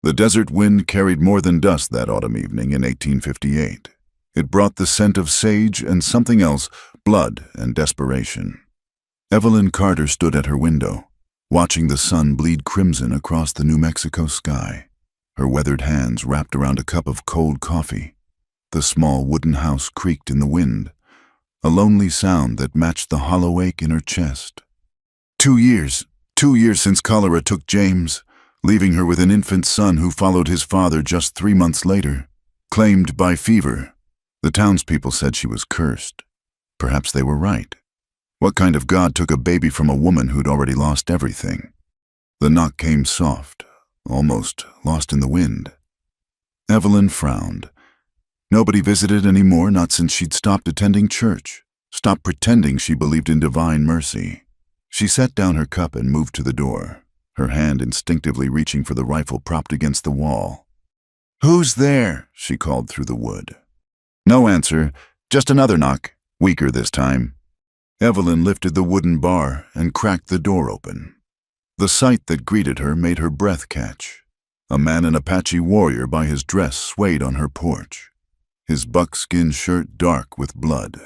The desert wind carried more than dust that autumn evening in 1858. It brought the scent of sage and something else, blood and desperation. Evelyn Carter stood at her window, watching the sun bleed crimson across the New Mexico sky, her weathered hands wrapped around a cup of cold coffee. The small wooden house creaked in the wind, a lonely sound that matched the hollow ache in her chest. 2 years since cholera took James, leaving her with an infant son who followed his father just 3 months later, claimed by fever. The townspeople said she was cursed. Perhaps they were right. What kind of god took a baby from a woman who'd already lost everything? The knock came soft, almost lost in the wind. Evelyn frowned. Nobody visited anymore, not since she'd stopped attending church, stopped pretending she believed in divine mercy. She set down her cup and moved to the door, her hand instinctively reaching for the rifle propped against the wall. "Who's there?" she called through the wood. No answer, just another knock, weaker this time. Evelyn lifted the wooden bar and cracked the door open. The sight that greeted her made her breath catch. A man in Apache warrior by his dress swayed on her porch, his buckskin shirt dark with blood.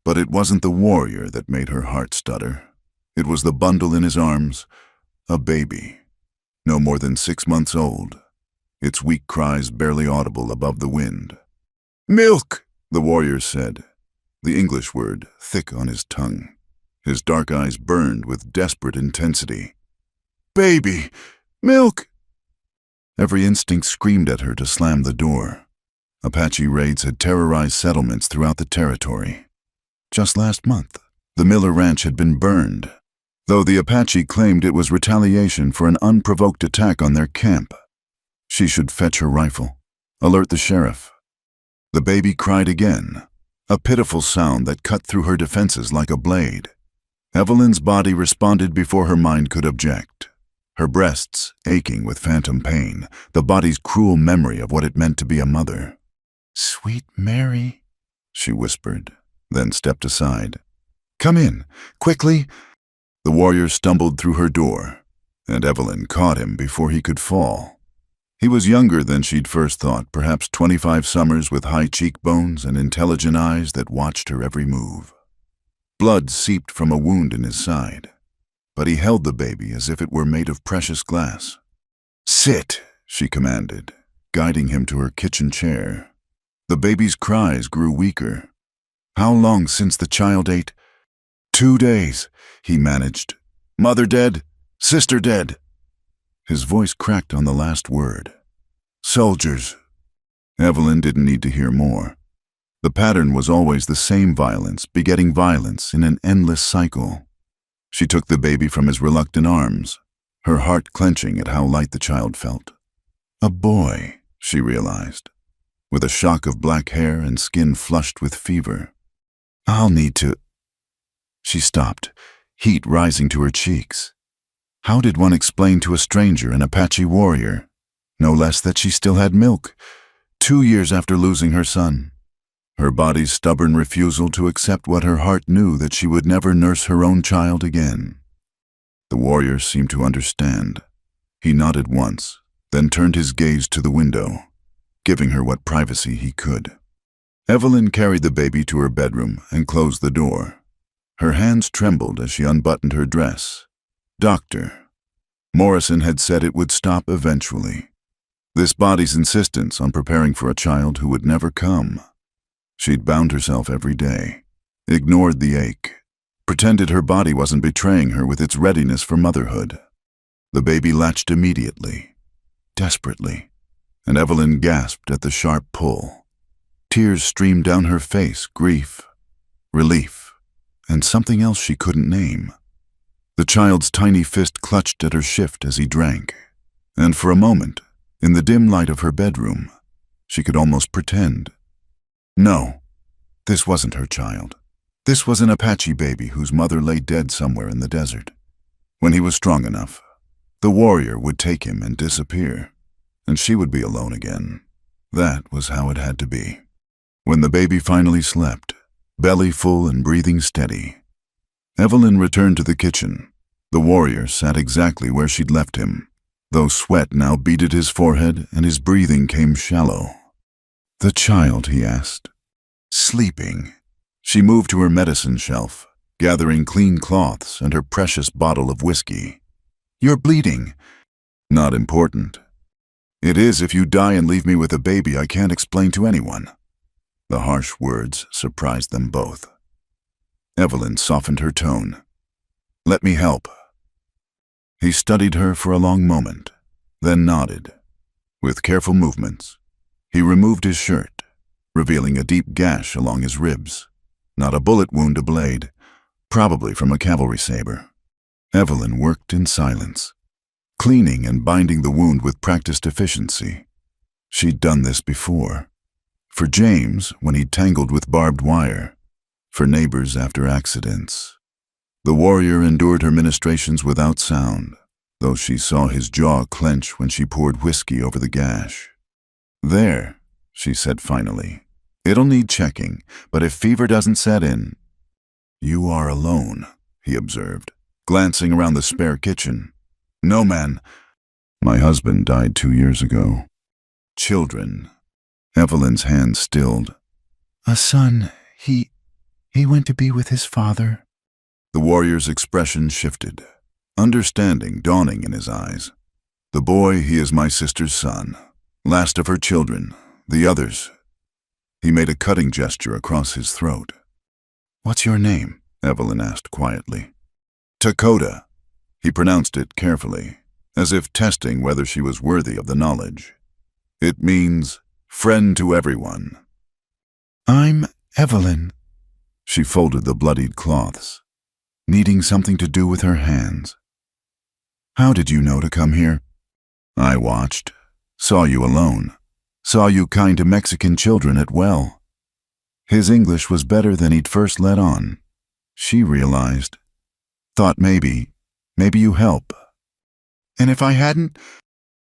But it wasn't the warrior that made her heart stutter. It was the bundle in his arms, a baby, no more than 6 months old, its weak cries barely audible above the wind. "Milk," the warrior said, the English word thick on his tongue. His dark eyes burned with desperate intensity. "Baby, milk!" Every instinct screamed at her to slam the door. Apache raids had terrorized settlements throughout the territory. Just last month, the Miller Ranch had been burned, though the Apache claimed it was retaliation for an unprovoked attack on their camp. She should fetch her rifle, alert the sheriff. The baby cried again, a pitiful sound that cut through her defenses like a blade. Evelyn's body responded before her mind could object, her breasts aching with phantom pain, the body's cruel memory of what it meant to be a mother. "Sweet Mary," she whispered, then stepped aside. "Come in, quickly." The warrior stumbled through her door, and Evelyn caught him before he could fall. He was younger than she'd first thought, perhaps 25 summers, with high cheekbones and intelligent eyes that watched her every move. Blood seeped from a wound in his side, but he held the baby as if it were made of precious glass. "Sit," she commanded, guiding him to her kitchen chair. The baby's cries grew weaker. "How long since the child ate?" 2 days, he managed. "Mother dead, sister dead." His voice cracked on the last word. "Soldiers." Evelyn didn't need to hear more. The pattern was always the same, violence begetting violence in an endless cycle. She took the baby from his reluctant arms, her heart clenching at how light the child felt. A boy, she realized, with a shock of black hair and skin flushed with fever. "I'll need to—" She stopped, heat rising to her cheeks. How did one explain to a stranger, an Apache warrior, no less, that she still had milk, 2 years after losing her son? Her body's stubborn refusal to accept what her heart knew, that she would never nurse her own child again. The warrior seemed to understand. He nodded once, then turned his gaze to the window, giving her what privacy he could. Evelyn carried the baby to her bedroom and closed the door. Her hands trembled as she unbuttoned her dress. Doctor. Morrison had said it would stop eventually. This body's insistence on preparing for a child who would never come. She'd bound herself every day, ignored the ache, pretended her body wasn't betraying her with its readiness for motherhood. The baby latched immediately, desperately, and Evelyn gasped at the sharp pull. Tears streamed down her face, grief, relief, and something else she couldn't name. The child's tiny fist clutched at her shift as he drank, and for a moment, in the dim light of her bedroom, she could almost pretend. No, this wasn't her child. This was an Apache baby whose mother lay dead somewhere in the desert. When he was strong enough, the warrior would take him and disappear, and she would be alone again. That was how it had to be. When the baby finally slept, belly full and breathing steady, Evelyn returned to the kitchen. The warrior sat exactly where she'd left him, though sweat now beaded his forehead and his breathing came shallow. "The child," he asked. "Sleeping." She moved to her medicine shelf, gathering clean cloths and her precious bottle of whiskey. "You're bleeding." "Not important." "It is if you die and leave me with a baby I can't explain to anyone." The harsh words surprised them both. Evelyn softened her tone. "Let me help." He studied her for a long moment, then nodded. With careful movements, he removed his shirt, revealing a deep gash along his ribs. Not a bullet wound to blade, probably from a cavalry saber. Evelyn worked in silence, cleaning and binding the wound with practiced efficiency. She'd done this before. For James, when he'd tangled with barbed wire. For neighbors after accidents. The warrior endured her ministrations without sound, though she saw his jaw clench when she poured whiskey over the gash. "There," she said finally. "It'll need checking, but if fever doesn't set in—" "You are alone," he observed, glancing around the spare kitchen. "No, man. My husband died 2 years ago." "Children." Evelyn's hand stilled. "A son. He went to be with his father." The warrior's expression shifted, understanding dawning in his eyes. "The boy, he is my sister's son, last of her children. The others—" He made a cutting gesture across his throat. "What's your name?" Evelyn asked quietly. "Dakota." He pronounced it carefully, as if testing whether she was worthy of the knowledge. "It means friend to everyone." "I'm Evelyn." She folded the bloodied cloths, needing something to do with her hands. "How did you know to come here?" "I watched. Saw you alone. Saw you kind to Mexican children at well." His English was better than he'd first let on. She realized. "Thought maybe you help." "And if I hadn't—"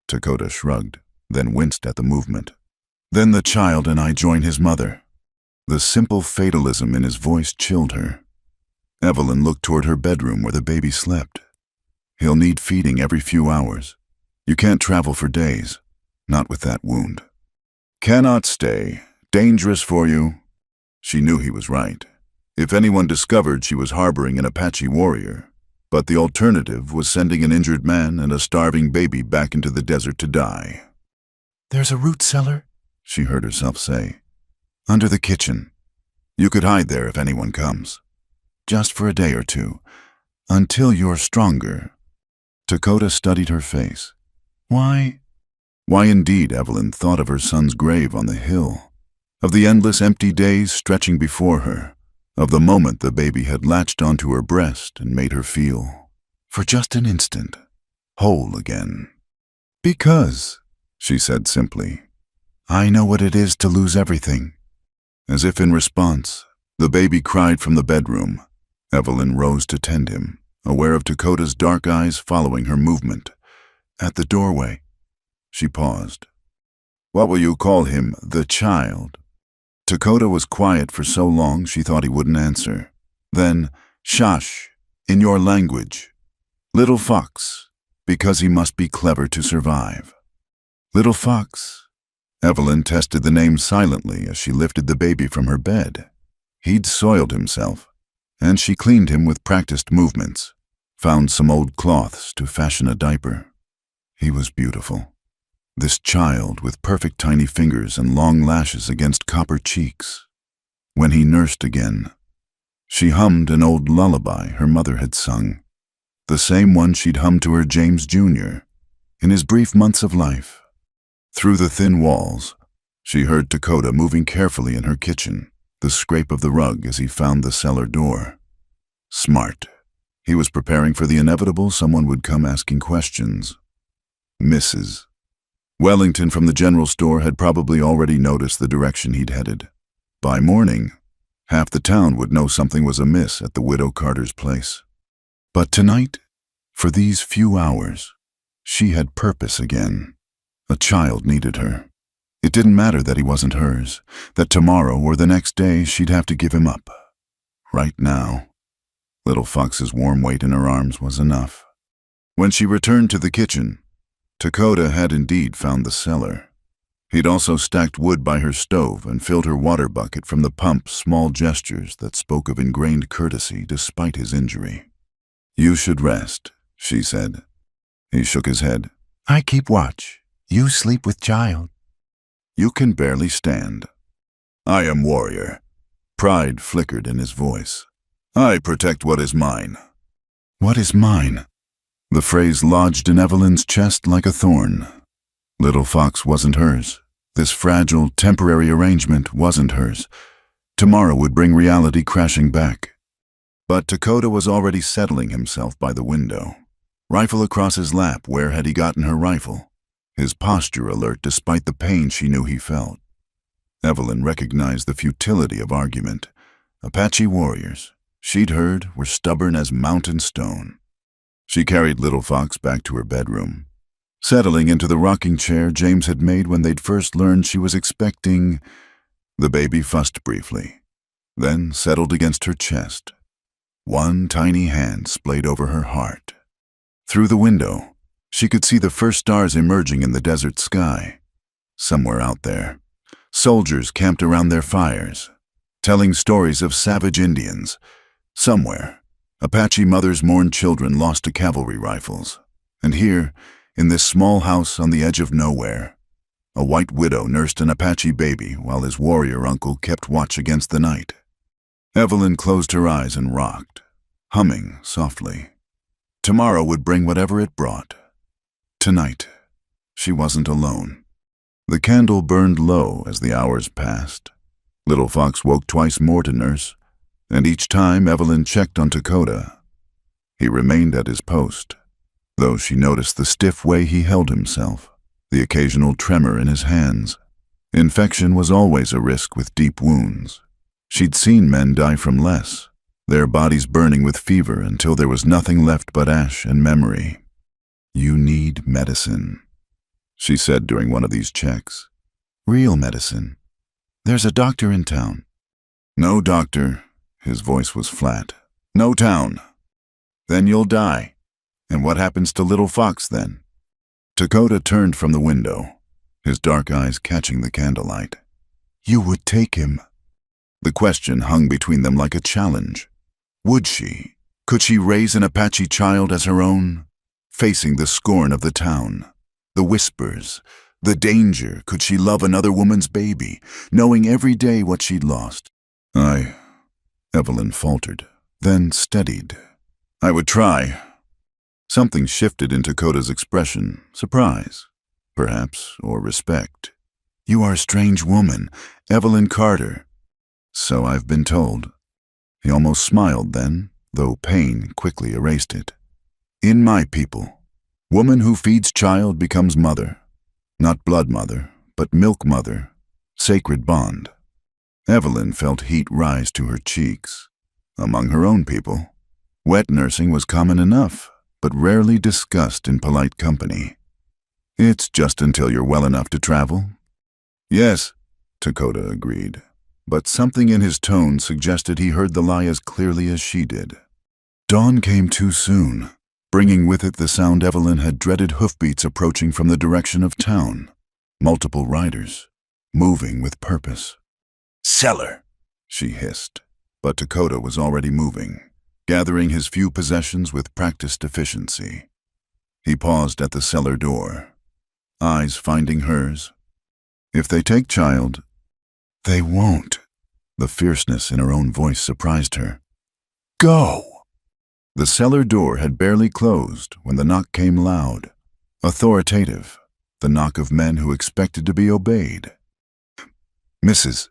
Dakota shrugged, then winced at the movement. "Then the child and I join his mother." The simple fatalism in his voice chilled her. Evelyn looked toward her bedroom where the baby slept. "He'll need feeding every few hours. You can't travel for days, not with that wound." "Cannot stay. Dangerous for you." She knew he was right. If anyone discovered she was harboring an Apache warrior, but the alternative was sending an injured man and a starving baby back into the desert to die. "There's a root cellar," she heard herself say. "Under the kitchen. You could hide there if anyone comes. Just for a day or two, until you're stronger." Dakota studied her face. Why indeed, Evelyn thought of her son's grave on the hill, of the endless empty days stretching before her, of the moment the baby had latched onto her breast and made her feel, for just an instant, whole again. "Because," she said simply, "I know what it is to lose everything." As if in response, the baby cried from the bedroom. Evelyn rose to tend him, aware of Dakota's dark eyes following her movement. At the doorway, she paused. "What will you call him, the child?" Dakota was quiet for so long she thought he wouldn't answer. Then, "Shush, in your language. Little Fox, because he must be clever to survive." "Little Fox." Evelyn tested the name silently as she lifted the baby from her bed. He'd soiled himself, and she cleaned him with practiced movements, found some old cloths to fashion a diaper. He was beautiful. This child with perfect tiny fingers and long lashes against copper cheeks. When he nursed again, she hummed an old lullaby her mother had sung, the same one she'd hummed to her James Jr. in his brief months of life. Through the thin walls, she heard Dakota moving carefully in her kitchen, the scrape of the rug as he found the cellar door. Smart. He was preparing for the inevitable someone would come asking questions. Mrs. Wellington from the general store had probably already noticed the direction he'd headed. By morning, half the town would know something was amiss at the widow Carter's place. But tonight, for these few hours, she had purpose again. A child needed her. It didn't matter that he wasn't hers, that tomorrow or the next day she'd have to give him up. Right now, little Fox's warm weight in her arms was enough. When she returned to the kitchen, Dakota had indeed found the cellar. He'd also stacked wood by her stove and filled her water bucket from the pump, small gestures that spoke of ingrained courtesy despite his injury. "You should rest," she said. He shook his head. "I keep watch. You sleep with child." "You can barely stand." "I am warrior." Pride flickered in his voice. "I protect what is mine." "What is mine?" The phrase lodged in Evelyn's chest like a thorn. Little Fox wasn't hers. This fragile, temporary arrangement wasn't hers. Tomorrow would bring reality crashing back. But Dakota was already settling himself by the window. Rifle across his lap, where had he gotten her rifle? His posture alert despite the pain she knew he felt. Evelyn recognized the futility of argument. Apache warriors, she'd heard, were stubborn as mountain stone. She carried Little Fox back to her bedroom. Settling into the rocking chair James had made when they'd first learned she was expecting, the baby fussed briefly, then settled against her chest. One tiny hand splayed over her heart. Through the window, she could see the first stars emerging in the desert sky. Somewhere out there, soldiers camped around their fires, telling stories of savage Indians. Somewhere, Apache mothers mourned children lost to cavalry rifles. And here, in this small house on the edge of nowhere, a white widow nursed an Apache baby while his warrior uncle kept watch against the night. Evelyn closed her eyes and rocked, humming softly. Tomorrow would bring whatever it brought. Tonight, she wasn't alone. The candle burned low as the hours passed. Little Fox woke twice more to nurse, and each time Evelyn checked on Dakota. He remained at his post, though she noticed the stiff way he held himself, the occasional tremor in his hands. Infection was always a risk with deep wounds. She'd seen men die from less, their bodies burning with fever until there was nothing left but ash and memory. "You need medicine," she said during one of these checks. "Real medicine. There's a doctor in town." "No doctor." His voice was flat. "No town. Then you'll die. And what happens to Little Fox then?" Dakota turned from the window, his dark eyes catching the candlelight. "You would take him." The question hung between them like a challenge. Would she? Could she raise an Apache child as her own? Facing the scorn of the town, the whispers, the danger, could she love another woman's baby, knowing every day what she'd lost? Evelyn faltered, then steadied. "I would try." Something shifted in Dakota's expression, surprise, perhaps, or respect. "You are a strange woman, Evelyn Carter." "So I've been told." He almost smiled then, though pain quickly erased it. "In my people, woman who feeds child becomes mother. Not blood mother, but milk mother, sacred bond." Evelyn felt heat rise to her cheeks. Among her own people, wet nursing was common enough, but rarely discussed in polite company. "It's just until you're well enough to travel." "Yes," Dakota agreed, but something in his tone suggested he heard the lie as clearly as she did. Dawn came too soon, bringing with it the sound Evelyn had dreaded, hoofbeats approaching from the direction of town. Multiple riders, moving with purpose. "Cellar," she hissed, but Dakota was already moving, gathering his few possessions with practiced efficiency. He paused at the cellar door, eyes finding hers. "If they take child..." "They won't." The fierceness in her own voice surprised her. "Go!" The cellar door had barely closed when the knock came loud, authoritative, the knock of men who expected to be obeyed. "Mrs.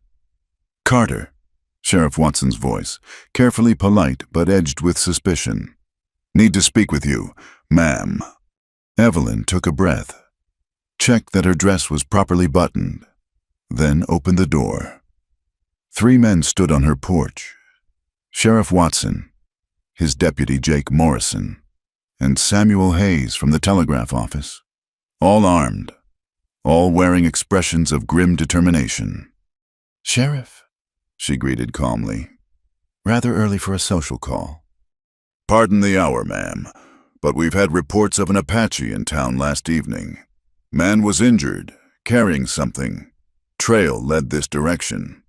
Carter," Sheriff Watson's voice, carefully polite but edged with suspicion. "Need to speak with you, ma'am." Evelyn took a breath, checked that her dress was properly buttoned, then opened the door. 3 men stood on her porch. Sheriff Watson, his deputy Jake Morrison, and Samuel Hayes from the telegraph office, all armed, all wearing expressions of grim determination. "Sheriff," she greeted calmly. "Rather early for a social call." "Pardon the hour, ma'am, but we've had reports of an Apache in town last evening. Man was injured, carrying something. Trail led this direction."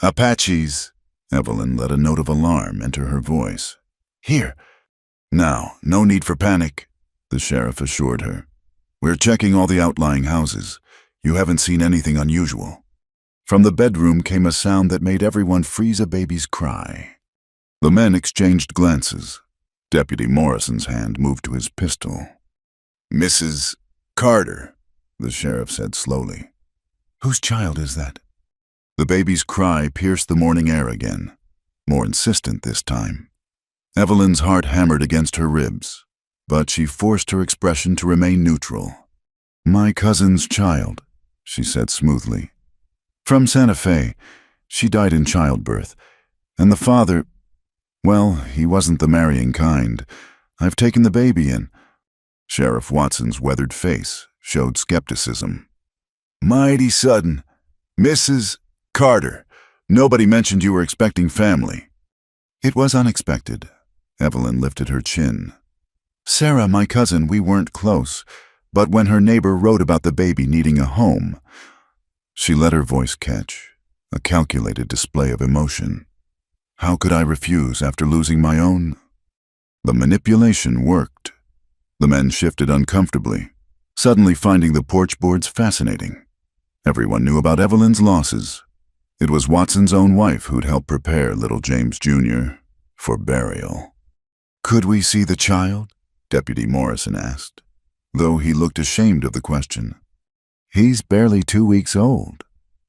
"Apaches." Evelyn let a note of alarm enter her voice. "Here." "Now, no need for panic," the sheriff assured her. "We're checking all the outlying houses. You haven't seen anything unusual." From the bedroom came a sound that made everyone freeze a baby's cry. The men exchanged glances. Deputy Morrison's hand moved to his pistol. "Mrs. Carter," the sheriff said slowly. "Whose child is that?" The baby's cry pierced the morning air again, more insistent this time. Evelyn's heart hammered against her ribs, but she forced her expression to remain neutral. "My cousin's child," she said smoothly. "From Santa Fe. She died in childbirth. And the father, well, he wasn't the marrying kind. I've taken the baby in." Sheriff Watson's weathered face showed skepticism. "Mighty sudden. Mrs. Carter, nobody mentioned you were expecting family." "It was unexpected." Evelyn lifted her chin. "Sarah, my cousin, we weren't close, but when her neighbor wrote about the baby needing a home..." She let her voice catch, a calculated display of emotion. "How could I refuse after losing my own?" The manipulation worked. The men shifted uncomfortably, suddenly finding the porch boards fascinating. Everyone knew about Evelyn's losses. It was Watson's own wife who'd helped prepare little James Jr. for burial. "Could we see the child?" Deputy Morrison asked, though he looked ashamed of the question. "He's barely 2 weeks old,"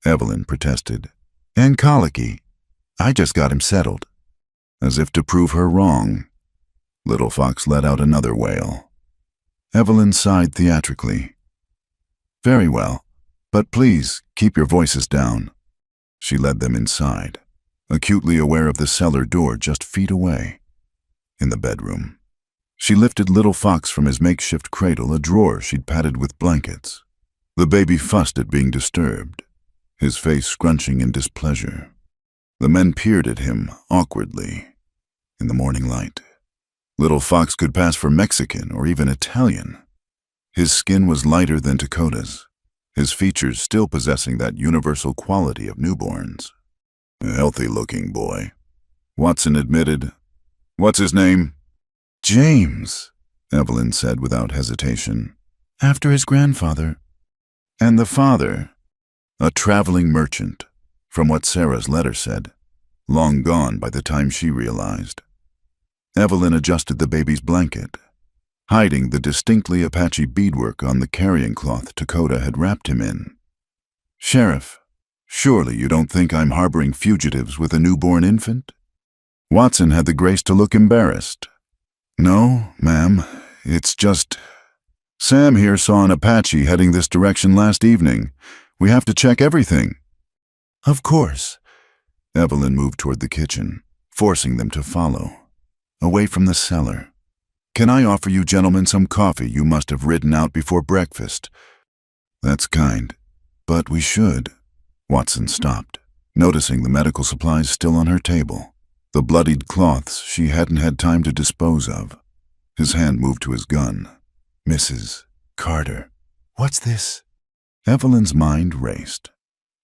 Evelyn protested. "And colicky. I just got him settled." As if to prove her wrong, Little Fox let out another wail. Evelyn sighed theatrically. "Very well, but please keep your voices down." She led them inside, acutely aware of the cellar door just feet away. In the bedroom, she lifted Little Fox from his makeshift cradle, a drawer she'd padded with blankets. The baby fussed at being disturbed, his face scrunching in displeasure. The men peered at him awkwardly. In the morning light, Little Fox could pass for Mexican or even Italian. His skin was lighter than Dakota's, his features still possessing that universal quality of newborns. "A healthy-looking boy," Watson admitted. "What's his name?" "James," Evelyn said without hesitation. "After his grandfather." "And the father?" "A traveling merchant, from what Sarah's letter said, long gone by the time she realized." Evelyn adjusted the baby's blanket, hiding the distinctly Apache beadwork on the carrying cloth Dakota had wrapped him in. "Sheriff, surely you don't think I'm harboring fugitives with a newborn infant?" Watson had the grace to look embarrassed. "No, ma'am, it's just... Sam here saw an Apache heading this direction last evening. We have to check everything." "Of course." Evelyn moved toward the kitchen, forcing them to follow, away from the cellar. "Can I offer you gentlemen some coffee? You must have ridden out before breakfast." "That's kind, but we should." Watson stopped, noticing the medical supplies still on her table, the bloodied cloths she hadn't had time to dispose of. His hand moved to his gun. "Mrs. Carter." "What's this?" Evelyn's mind raced.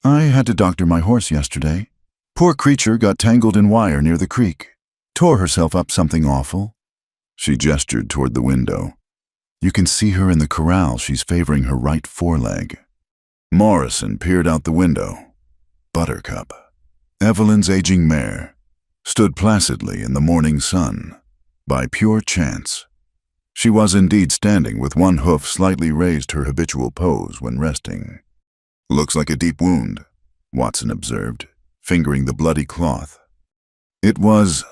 "I had to doctor my horse yesterday. Poor creature got tangled in wire near the creek. Tore herself up something awful." She gestured toward the window. "You can see her in the corral. She's favoring her right foreleg." Morrison peered out the window. Buttercup, Evelyn's aging mare, stood placidly in the morning sun. By pure chance, she was indeed standing with one hoof slightly raised, her habitual pose when resting. "Looks like a deep wound," Watson observed, fingering the bloody cloth. "It was.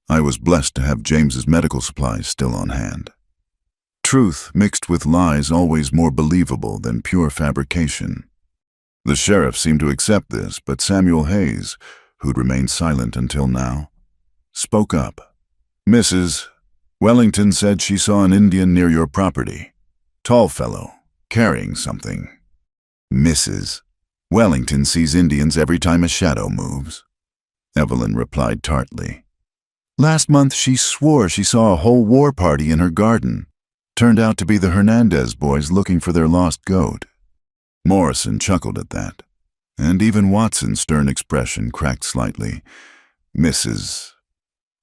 I was blessed to have James's medical supplies still on hand. Truth mixed with lies always more believable than pure fabrication." The sheriff seemed to accept this, but Samuel Hayes, who'd remained silent until now, spoke up. "Mrs. Wellington said she saw an Indian near your property. Tall fellow, carrying something." "Mrs. Wellington sees Indians every time a shadow moves," Evelyn replied tartly. Last month she swore she saw a whole war party in her garden. Turned out to be the Hernandez boys looking for their lost goat. Morrison chuckled at that, and even Watson's stern expression cracked slightly. Mrs.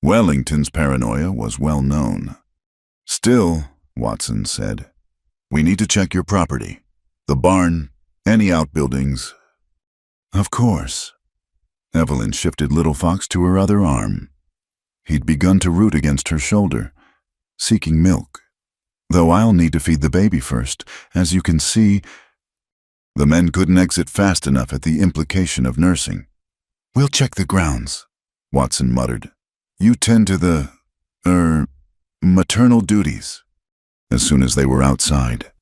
Wellington's paranoia was well known. Still, Watson said, we need to check your property. The barn, any outbuildings. Of course. Evelyn shifted Little Fox to her other arm. He'd begun to root against her shoulder, seeking milk. Though I'll need to feed the baby first. As you can see, the men couldn't exit fast enough at the implication of nursing. We'll check the grounds, Watson muttered. You tend to the, maternal duties. As soon as they were outside,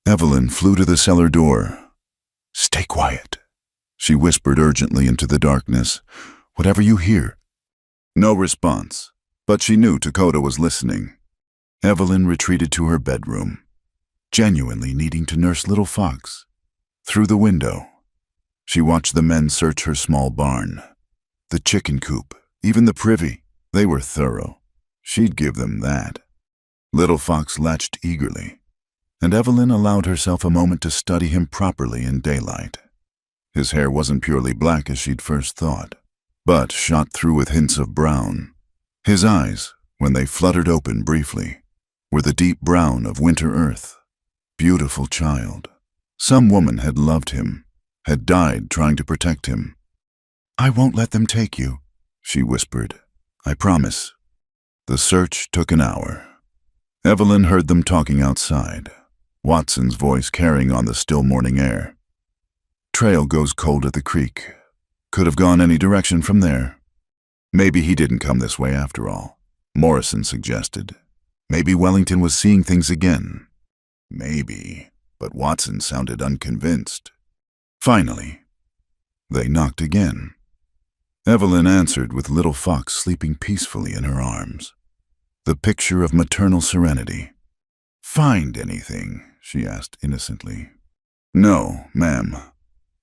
Evelyn flew to the cellar door. Stay quiet, she whispered urgently into the darkness. Whatever you hear. No response, but she knew Dakota was listening. Evelyn retreated to her bedroom, genuinely needing to nurse Little Fox. Through the window, she watched the men search her small barn. The chicken coop, even the privy, they were thorough. She'd give them that. Little Fox latched eagerly, and Evelyn allowed herself a moment to study him properly in daylight. His hair wasn't purely black as she'd first thought, but shot through with hints of brown. His eyes, when they fluttered open briefly, were the deep brown of winter earth. Beautiful child. Some woman had loved him, had died trying to protect him. I won't let them take you, she whispered. I promise. The search took an hour. Evelyn heard them talking outside, Watson's voice carrying on the still morning air. Trail goes cold at the creek. Could have gone any direction from there. Maybe he didn't come this way after all, Morrison suggested. Maybe Wellington was seeing things again. Maybe, but Watson sounded unconvinced. Finally, they knocked again. Evelyn answered with Little Fox sleeping peacefully in her arms. The picture of maternal serenity. Find anything? She asked innocently. No, ma'am.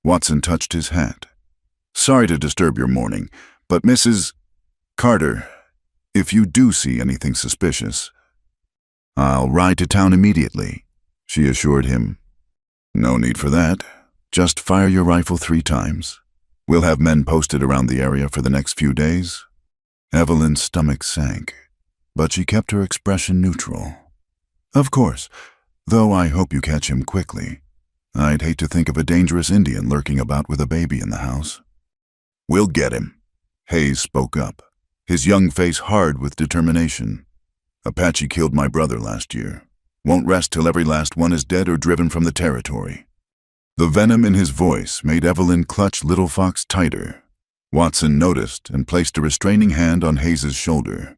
Watson touched his hat. Sorry to disturb your morning, but Mrs. Carter, if you do see anything suspicious, I'll ride to town immediately, she assured him. No need for that. Just fire your rifle 3 times. We'll have men posted around the area for the next few days. Evelyn's stomach sank, but she kept her expression neutral. Of course, though I hope you catch him quickly. I'd hate to think of a dangerous Indian lurking about with a baby in the house. We'll get him, Hayes spoke up, his young face hard with determination. Apache killed my brother last year. Won't rest till every last one is dead or driven from the territory. The venom in his voice made Evelyn clutch Little Fox tighter. Watson noticed and placed a restraining hand on Hayes's shoulder.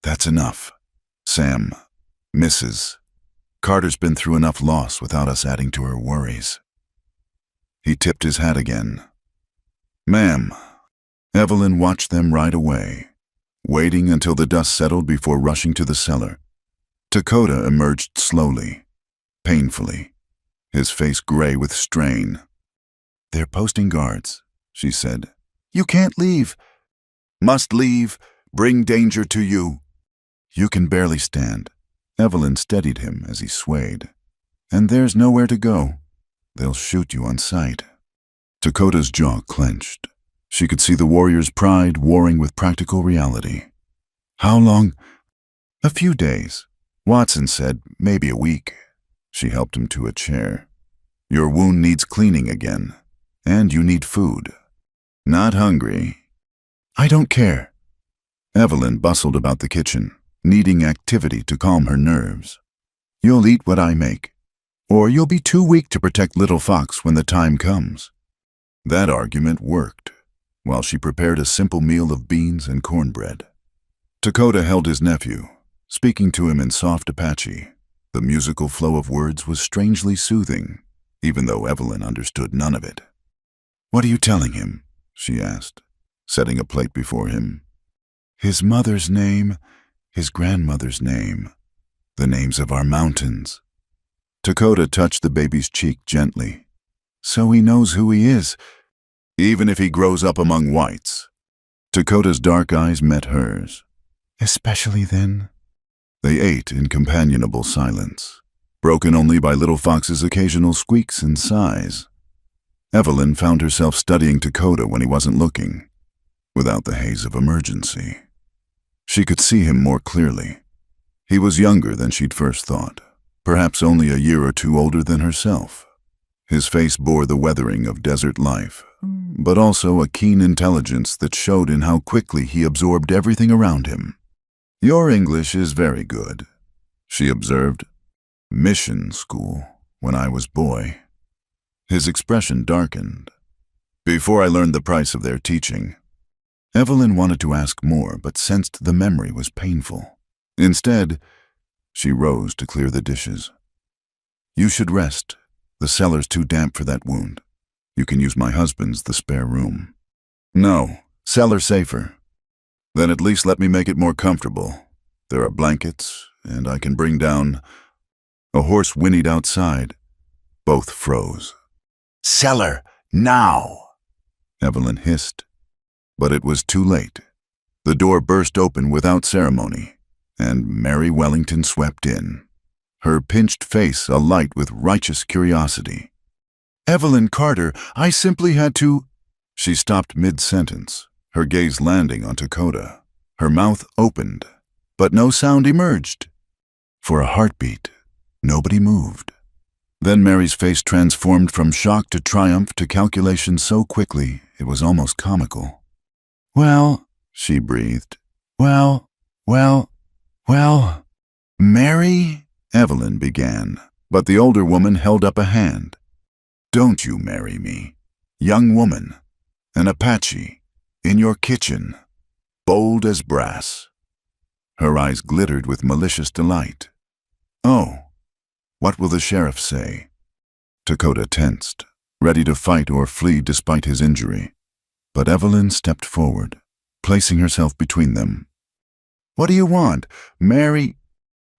That's enough. Sam, Mrs. Carter's been through enough loss without us adding to her worries. He tipped his hat again. Ma'am. Evelyn watched them ride away, waiting until the dust settled before rushing to the cellar. Dakota emerged slowly, painfully, his face gray with strain. They're posting guards, she said. You can't leave. Must leave. Bring danger to you. You can barely stand. Evelyn steadied him as he swayed. And there's nowhere to go. They'll shoot you on sight. Dakota's jaw clenched. She could see the warrior's pride warring with practical reality. How long? A few days. Watson said maybe a week. She helped him to a chair. Your wound needs cleaning again, and you need food. Not hungry. I don't care. Evelyn bustled about the kitchen, needing activity to calm her nerves. You'll eat what I make, or you'll be too weak to protect Little Fox when the time comes. That argument worked, while she prepared a simple meal of beans and cornbread. Dakota held his nephew, speaking to him in soft Apache. The musical flow of words was strangely soothing, even though Evelyn understood none of it. What are you telling him? She asked, setting a plate before him. His mother's name, his grandmother's name, the names of our mountains. Dakota touched the baby's cheek gently. So he knows who he is, even if he grows up among whites. Dakota's dark eyes met hers, Especially then. They ate in companionable silence, broken only by Little Fox's occasional squeaks and sighs. Evelyn found herself studying Dakota when he wasn't looking, without the haze of emergency. She could see him more clearly. He was younger than she'd first thought, perhaps only a year or two older than herself. His face bore the weathering of desert life, but also a keen intelligence that showed in how quickly he absorbed everything around him. "Your English is very good," she observed. "Mission school, when I was boy." His expression darkened. "Before I learned the price of their teaching." Evelyn wanted to ask more, but sensed the memory was painful. Instead, she rose to clear the dishes. "You should rest. The cellar's too damp for that wound. You can use my husband's, the spare room." "No, cellar safer." "Then at least let me make it more comfortable. There are blankets, and I can bring down—" A horse whinnied outside. Both froze. "Cellar, now!" Evelyn hissed. But it was too late. The door burst open without ceremony, and Mary Wellington swept in, her pinched face alight with righteous curiosity. "Evelyn Carter, I simply had to—" She stopped mid-sentence, her gaze landing on Dakota. Her mouth opened, but no sound emerged. For a heartbeat, nobody moved. Then Mary's face transformed from shock to triumph to calculation so quickly it was almost comical. "Well," she breathed. Well, Mary," Evelyn began, but the older woman held up a hand. "Don't you marry me. Young woman, an Apache, in your kitchen, bold as brass." Her eyes glittered with malicious delight. "Oh, what will the sheriff say?" Dakota tensed, ready to fight or flee despite his injury. But Evelyn stepped forward, placing herself between them. "What do you want, Mary?"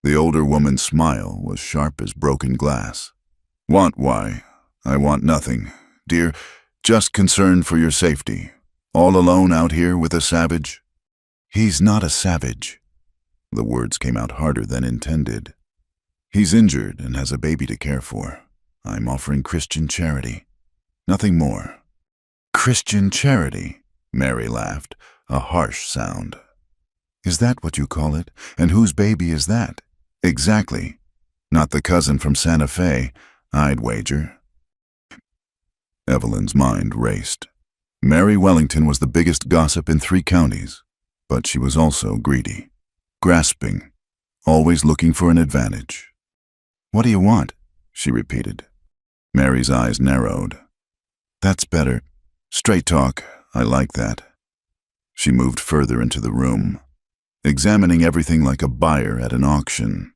The older woman's smile was sharp as broken glass. "Want why? I want nothing, dear, just concern for your safety. All alone out here with a savage?" "He's not a savage." The words came out harder than intended. "He's injured and has a baby to care for. I'm offering Christian charity. Nothing more." "Christian charity," Mary laughed, a harsh sound. "Is that what you call it? And whose baby is that?" "Exactly. Not the cousin from Santa Fe, I'd wager." Evelyn's mind raced. Mary Wellington was the biggest gossip in 3 counties, but she was also greedy, grasping, always looking for an advantage. "What do you want?" she repeated. Mary's eyes narrowed. "That's better. Straight talk, I like that." She moved further into the room, examining everything like a buyer at an auction.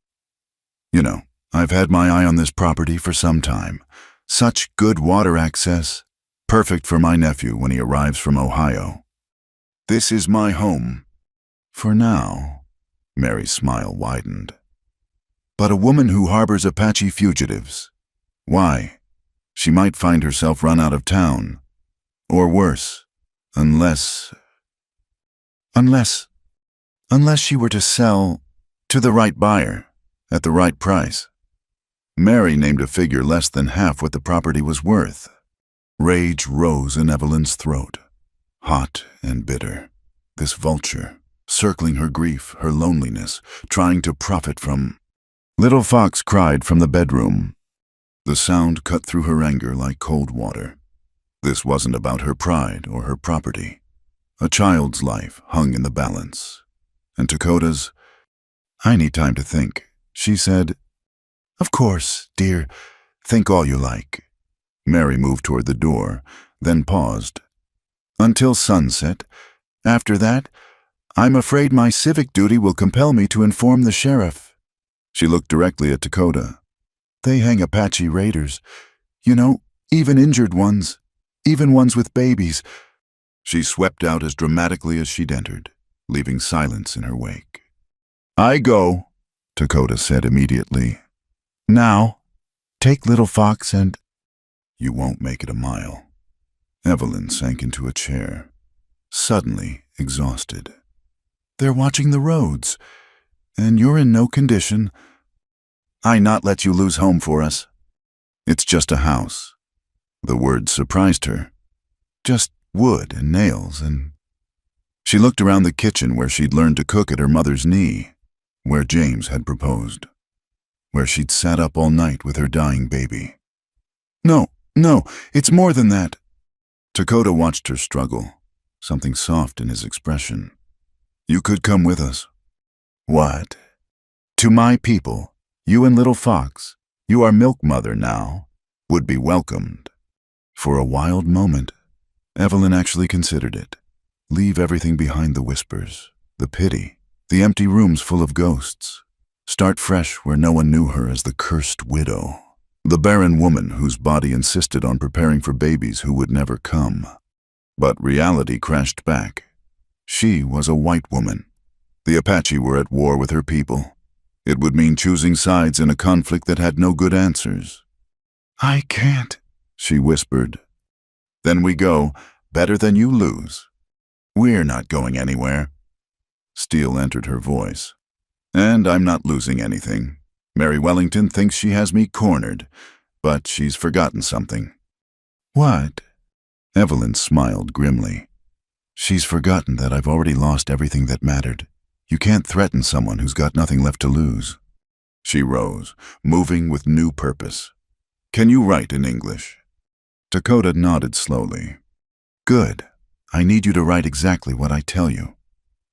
"You know, I've had my eye on this property for some time. Such good water access, perfect for my nephew when he arrives from Ohio. This is my home. For now." Mary's smile widened. "But a woman who harbors Apache fugitives. Why? She might find herself run out of town. Or worse, unless she were to sell to the right buyer at the right price." Mary named a figure less than half what the property was worth. Rage rose in Evelyn's throat, hot and bitter. This vulture, circling her grief, her loneliness, trying to profit from— Little Fox cried from the bedroom. The sound cut through her anger like cold water. This wasn't about her pride or her property. A child's life hung in the balance. And Dakota's— "I need time to think," she said. "Of course, dear. Think all you like." Mary moved toward the door, then paused. "Until sunset. After that, I'm afraid my civic duty will compel me to inform the sheriff." She looked directly at Dakota. "They hang Apache raiders. You know, even injured ones. Even ones with babies." She swept out as dramatically as she'd entered, leaving silence in her wake. "I go," Dakota said immediately. "Now, take Little Fox and—" "You won't make it a mile." Evelyn sank into a chair, suddenly exhausted. They're watching the roads, and you're in no condition. I not let you lose home for us. It's just a house. The word surprised her. Just wood and nails and... She looked around the kitchen where she'd learned to cook at her mother's knee, where James had proposed, where she'd sat up all night with her dying baby. No, it's more than that. Dakota watched her struggle, something soft in his expression. You could come with us. What? To my people, you and Little Fox, you are Milk Mother now, would be welcomed. For a wild moment, Evelyn actually considered it. Leave everything behind, the whispers, the pity, the empty rooms full of ghosts. Start fresh where no one knew her as the cursed widow, the barren woman whose body insisted on preparing for babies who would never come. But reality crashed back. She was a white woman. The Apache were at war with her people. It would mean choosing sides in a conflict that had no good answers. I can't, she whispered. Then we go, better than you lose. We're not going anywhere. Steel entered her voice. And I'm not losing anything. Mary Wellington thinks she has me cornered, but she's forgotten something. What? Evelyn smiled grimly. She's forgotten that I've already lost everything that mattered. You can't threaten someone who's got nothing left to lose. She rose, moving with new purpose. Can you write in English? Dakota nodded slowly. Good. I need you to write exactly what I tell you.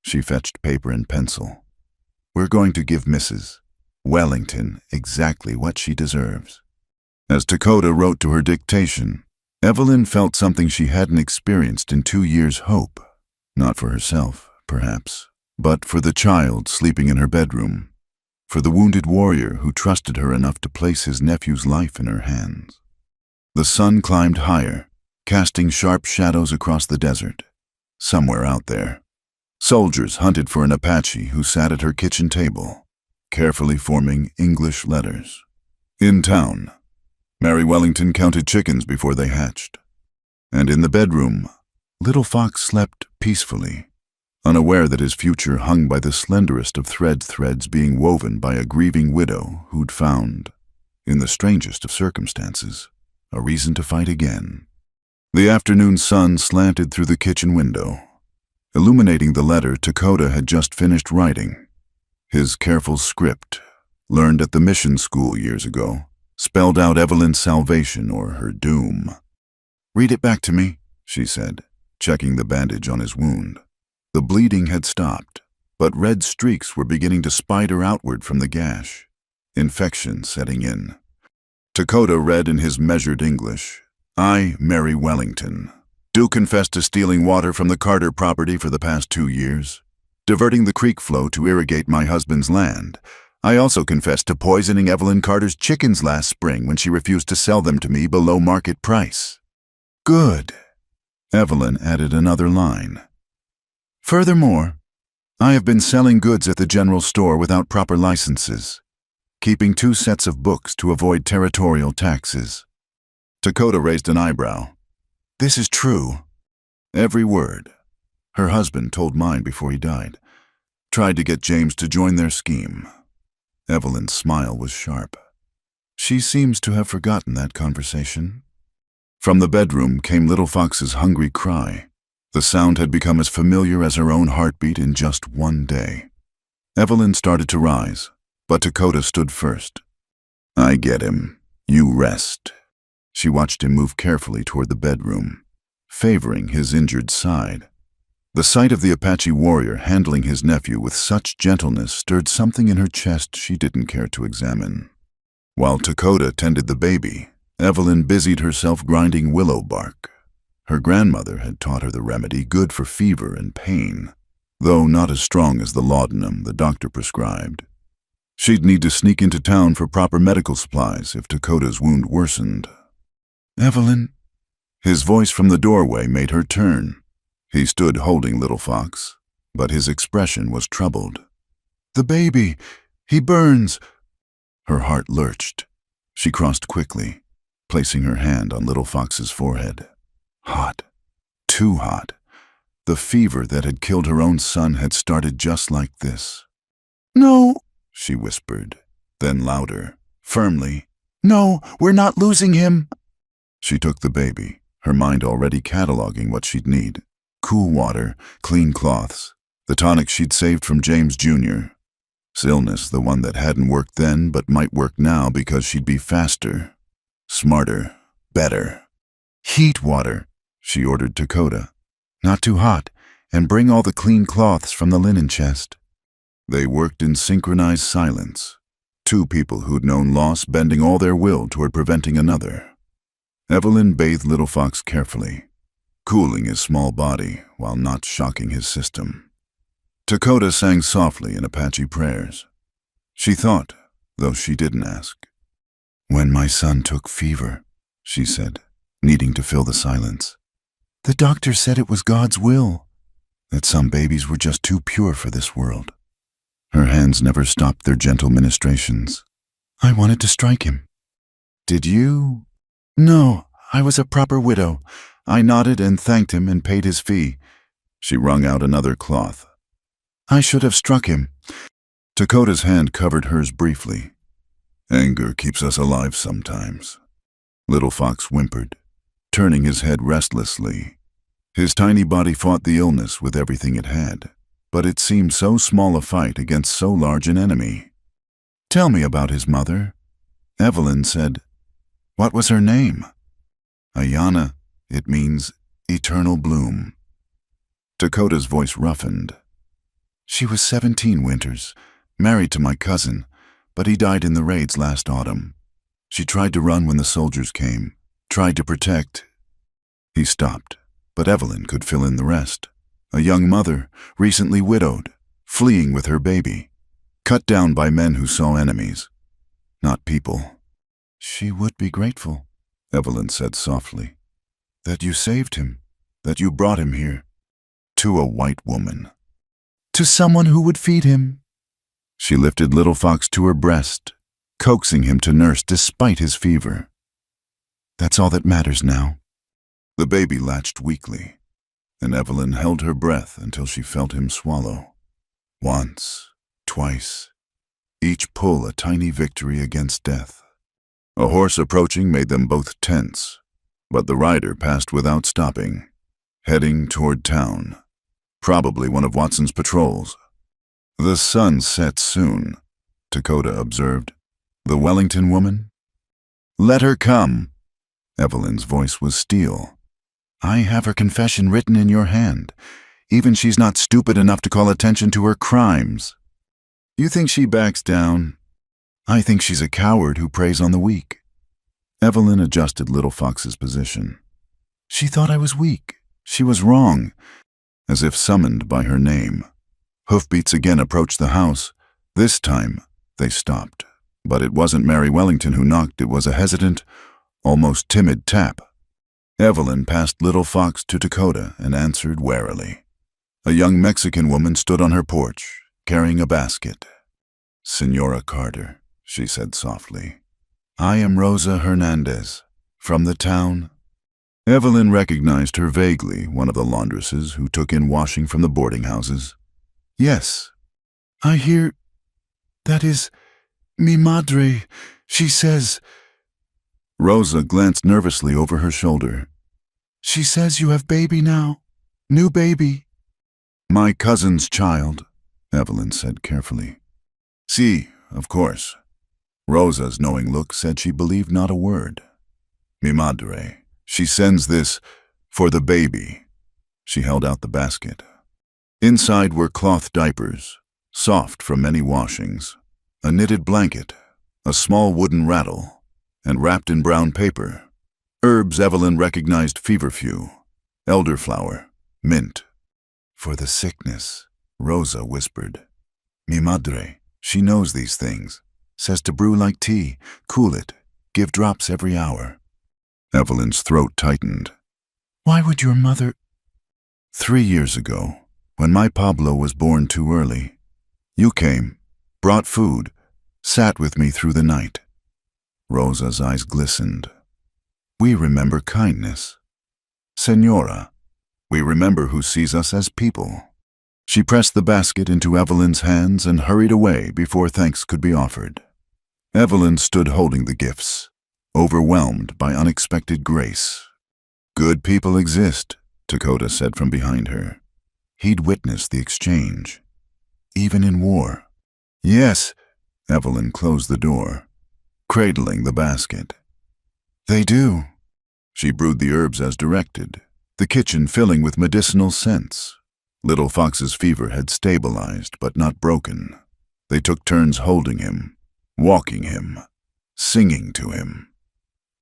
She fetched paper and pencil. We're going to give Mrs. Wellington exactly what she deserves. As Dakota wrote to her dictation, Evelyn felt something she hadn't experienced in 2 years' hope. Not for herself, perhaps, but for the child sleeping in her bedroom, for the wounded warrior who trusted her enough to place his nephew's life in her hands. The sun climbed higher, casting sharp shadows across the desert. Somewhere out there, soldiers hunted for an Apache who sat at her kitchen table, carefully forming English letters. In town, Mary Wellington counted chickens before they hatched. And in the bedroom, Little Fox slept peacefully, unaware that his future hung by the slenderest of threads being woven by a grieving widow who'd found, in the strangest of circumstances, a reason to fight again. The afternoon sun slanted through the kitchen window, illuminating the letter Dakota had just finished writing. His careful script, learned at the mission school years ago, spelled out Evelyn's salvation or her doom. Read it back to me, she said, checking the bandage on his wound. The bleeding had stopped, but red streaks were beginning to spider outward from the gash, infection setting in. Dakota read in his measured English, I, Mary Wellington, do confess to stealing water from the Carter property for the past 2 years, diverting the creek flow to irrigate my husband's land. I also confess to poisoning Evelyn Carter's chickens last spring when she refused to sell them to me below market price. Good. Evelyn added another line. Furthermore, I have been selling goods at the general store without proper licenses, keeping 2 sets of books to avoid territorial taxes. Dakota raised an eyebrow. This is true. Every word. Her husband told mine before he died. Tried to get James to join their scheme. Evelyn's smile was sharp. She seems to have forgotten that conversation. From the bedroom came Little Fox's hungry cry. The sound had become as familiar as her own heartbeat in just 1 day. Evelyn started to rise, but Dakota stood first. I get him. You rest. She watched him move carefully toward the bedroom, favoring his injured side. The sight of the Apache warrior handling his nephew with such gentleness stirred something in her chest she didn't care to examine. While Dakota tended the baby, Evelyn busied herself grinding willow bark. Her grandmother had taught her the remedy good for fever and pain, though not as strong as the laudanum the doctor prescribed. She'd need to sneak into town for proper medical supplies if Dakota's wound worsened. Evelyn? His voice from the doorway made her turn. He stood holding Little Fox, but his expression was troubled. The baby! He burns! Her heart lurched. She crossed quickly, placing her hand on Little Fox's forehead. Hot. Too hot. The fever that had killed her own son had started just like this. No, She whispered, then louder, firmly. no, we're not losing him. She took the baby, her mind already cataloging what she'd need. Cool water, clean cloths, the tonic she'd saved from James Jr. Illness, the one that hadn't worked then but might work now because she'd be faster, smarter, better. Heat water, She ordered Dakota. not too hot, and bring all the clean cloths from the linen chest. They worked in synchronized silence, two people who'd known loss bending all their will toward preventing another. Evelyn bathed Little Fox carefully, cooling his small body while not shocking his system. Dakota sang softly in Apache prayers. She thought, though she didn't ask. When my son took fever, She said, needing to fill the silence. the doctor said it was God's will. That some babies were just too pure for this world. Her hands never stopped their gentle ministrations. I wanted to strike him. Did you? No, I was a proper widow. I nodded and thanked him and paid his fee. She wrung out another cloth. I should have struck him. Dakota's hand covered hers briefly. Anger keeps us alive sometimes. Little Fox whimpered, turning his head restlessly. His tiny body fought the illness with everything it had, but it seemed so small a fight against so large an enemy. Tell me about his mother. Evelyn said. What was her name? Ayana. It means eternal bloom. Dakota's voice roughened. She was 17 winters, married to my cousin, but he died in the raids last autumn. She tried to run when the soldiers came, tried to protect. He stopped, but Evelyn could fill in the rest. A young mother, recently widowed, fleeing with her baby, cut down by men who saw enemies, not people. She would be grateful, Evelyn said softly, that you saved him, that you brought him here, to a white woman. To someone who would feed him. She lifted Little Fox to her breast, coaxing him to nurse despite his fever. That's all that matters now. The baby latched weakly, and Evelyn held her breath until she felt him swallow. Once, twice, each pull a tiny victory against death. A horse approaching made them both tense, but the rider passed without stopping, heading toward town, probably one of Watson's patrols. The sun sets soon, Dakota observed. The Wellington woman? Let her come. Evelyn's voice was steel. I have her confession written in your hand. Even she's not stupid enough to call attention to her crimes. You think she backs down? I think she's a coward who preys on the weak. Evelyn adjusted Little Fox's position. She thought I was weak. She was wrong. As if summoned by her name. Hoofbeats again approached the house. This time, they stopped. But it wasn't Mary Wellington who knocked. It was a hesitant, almost timid tap. Evelyn passed Little Fox to Dakota and answered warily. A young Mexican woman stood on her porch, carrying a basket. Senora Carter, she said softly. I am Rosa Hernandez, from the town. Evelyn recognized her vaguely, one of the laundresses who took in washing from the boarding houses. Yes. I hear... That is... Mi madre, she says... Rosa glanced nervously over her shoulder. She says you have baby now. New baby. My cousin's child, Evelyn said carefully. Si, of course. Rosa's knowing look said she believed not a word. Mi madre. She sends this for the baby. She held out the basket. Inside were cloth diapers, soft from many washings, a knitted blanket, a small wooden rattle, and wrapped in brown paper, herbs Evelyn recognized feverfew, elderflower, mint. For the sickness, Rosa whispered. Mi madre, she knows these things, says to brew like tea, cool it, give drops every hour. Evelyn's throat tightened. Why would your mother... 3 years ago, when my Pablo was born too early, you came, brought food, sat with me through the night. Rosa's eyes glistened. We remember kindness. Senora, We remember who sees us as people. She pressed the basket into Evelyn's hands and hurried away before thanks could be offered. Evelyn stood holding the gifts, overwhelmed by unexpected grace. Good people exist, Dakota said from behind her. He'd witnessed the exchange, even in war. Yes, Evelyn closed the door, cradling the basket. They do. She brewed the herbs as directed, the kitchen filling with medicinal scents. Little Fox's fever had stabilized but not broken. They took turns holding him, walking him, singing to him.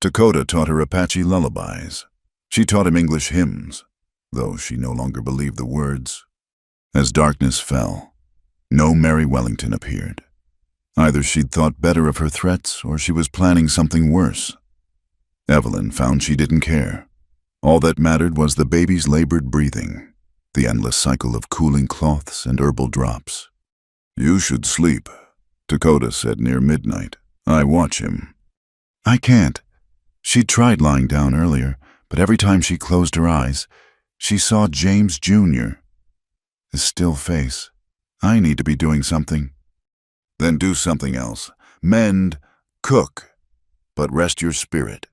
Dakota taught her Apache lullabies. She taught him English hymns, though she no longer believed the words. As darkness fell, no Mary Wellington appeared. Either she'd thought better of her threats or she was planning something worse. Evelyn found she didn't care. All that mattered was the baby's labored breathing, the endless cycle of cooling cloths and herbal drops. You should sleep, Dakota said near midnight. I watch him. I can't. She'd tried lying down earlier, but every time she closed her eyes, she saw James Jr., his still face. I need to be doing something. Then do something else. Mend, cook, but rest your spirit.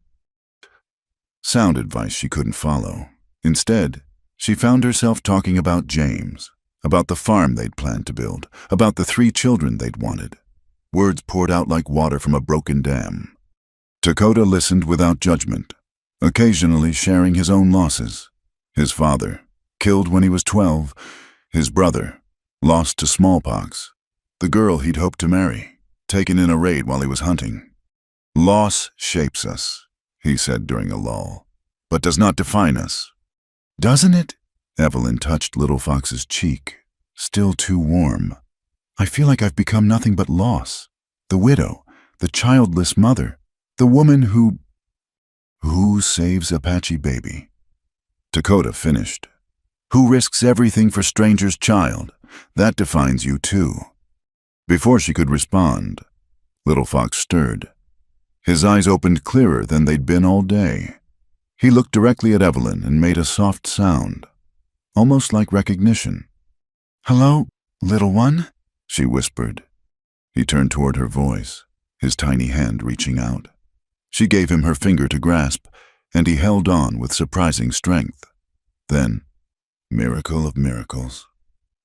Sound advice she couldn't follow. Instead, she found herself talking about James, about the farm they'd planned to build, about the 3 children they'd wanted. Words poured out like water from a broken dam. Dakota listened without judgment, occasionally sharing his own losses. His father, killed when he was 12, his brother, lost to smallpox, the girl he'd hoped to marry, taken in a raid while he was hunting. Loss shapes us, he said during a lull, but does not define us. Doesn't it? Evelyn touched Little Fox's cheek, still too warm. I feel like I've become nothing but loss. The widow, the childless mother, the woman who saves Apache baby? Dakota finished. Who risks everything for stranger's child? That defines you too. Before she could respond, Little Fox stirred. His eyes opened clearer than they'd been all day. He looked directly at Evelyn and made a soft sound, almost like recognition. Hello, little one, she whispered. He turned toward her voice, his tiny hand reaching out. She gave him her finger to grasp, and he held on with surprising strength. Then, miracle of miracles,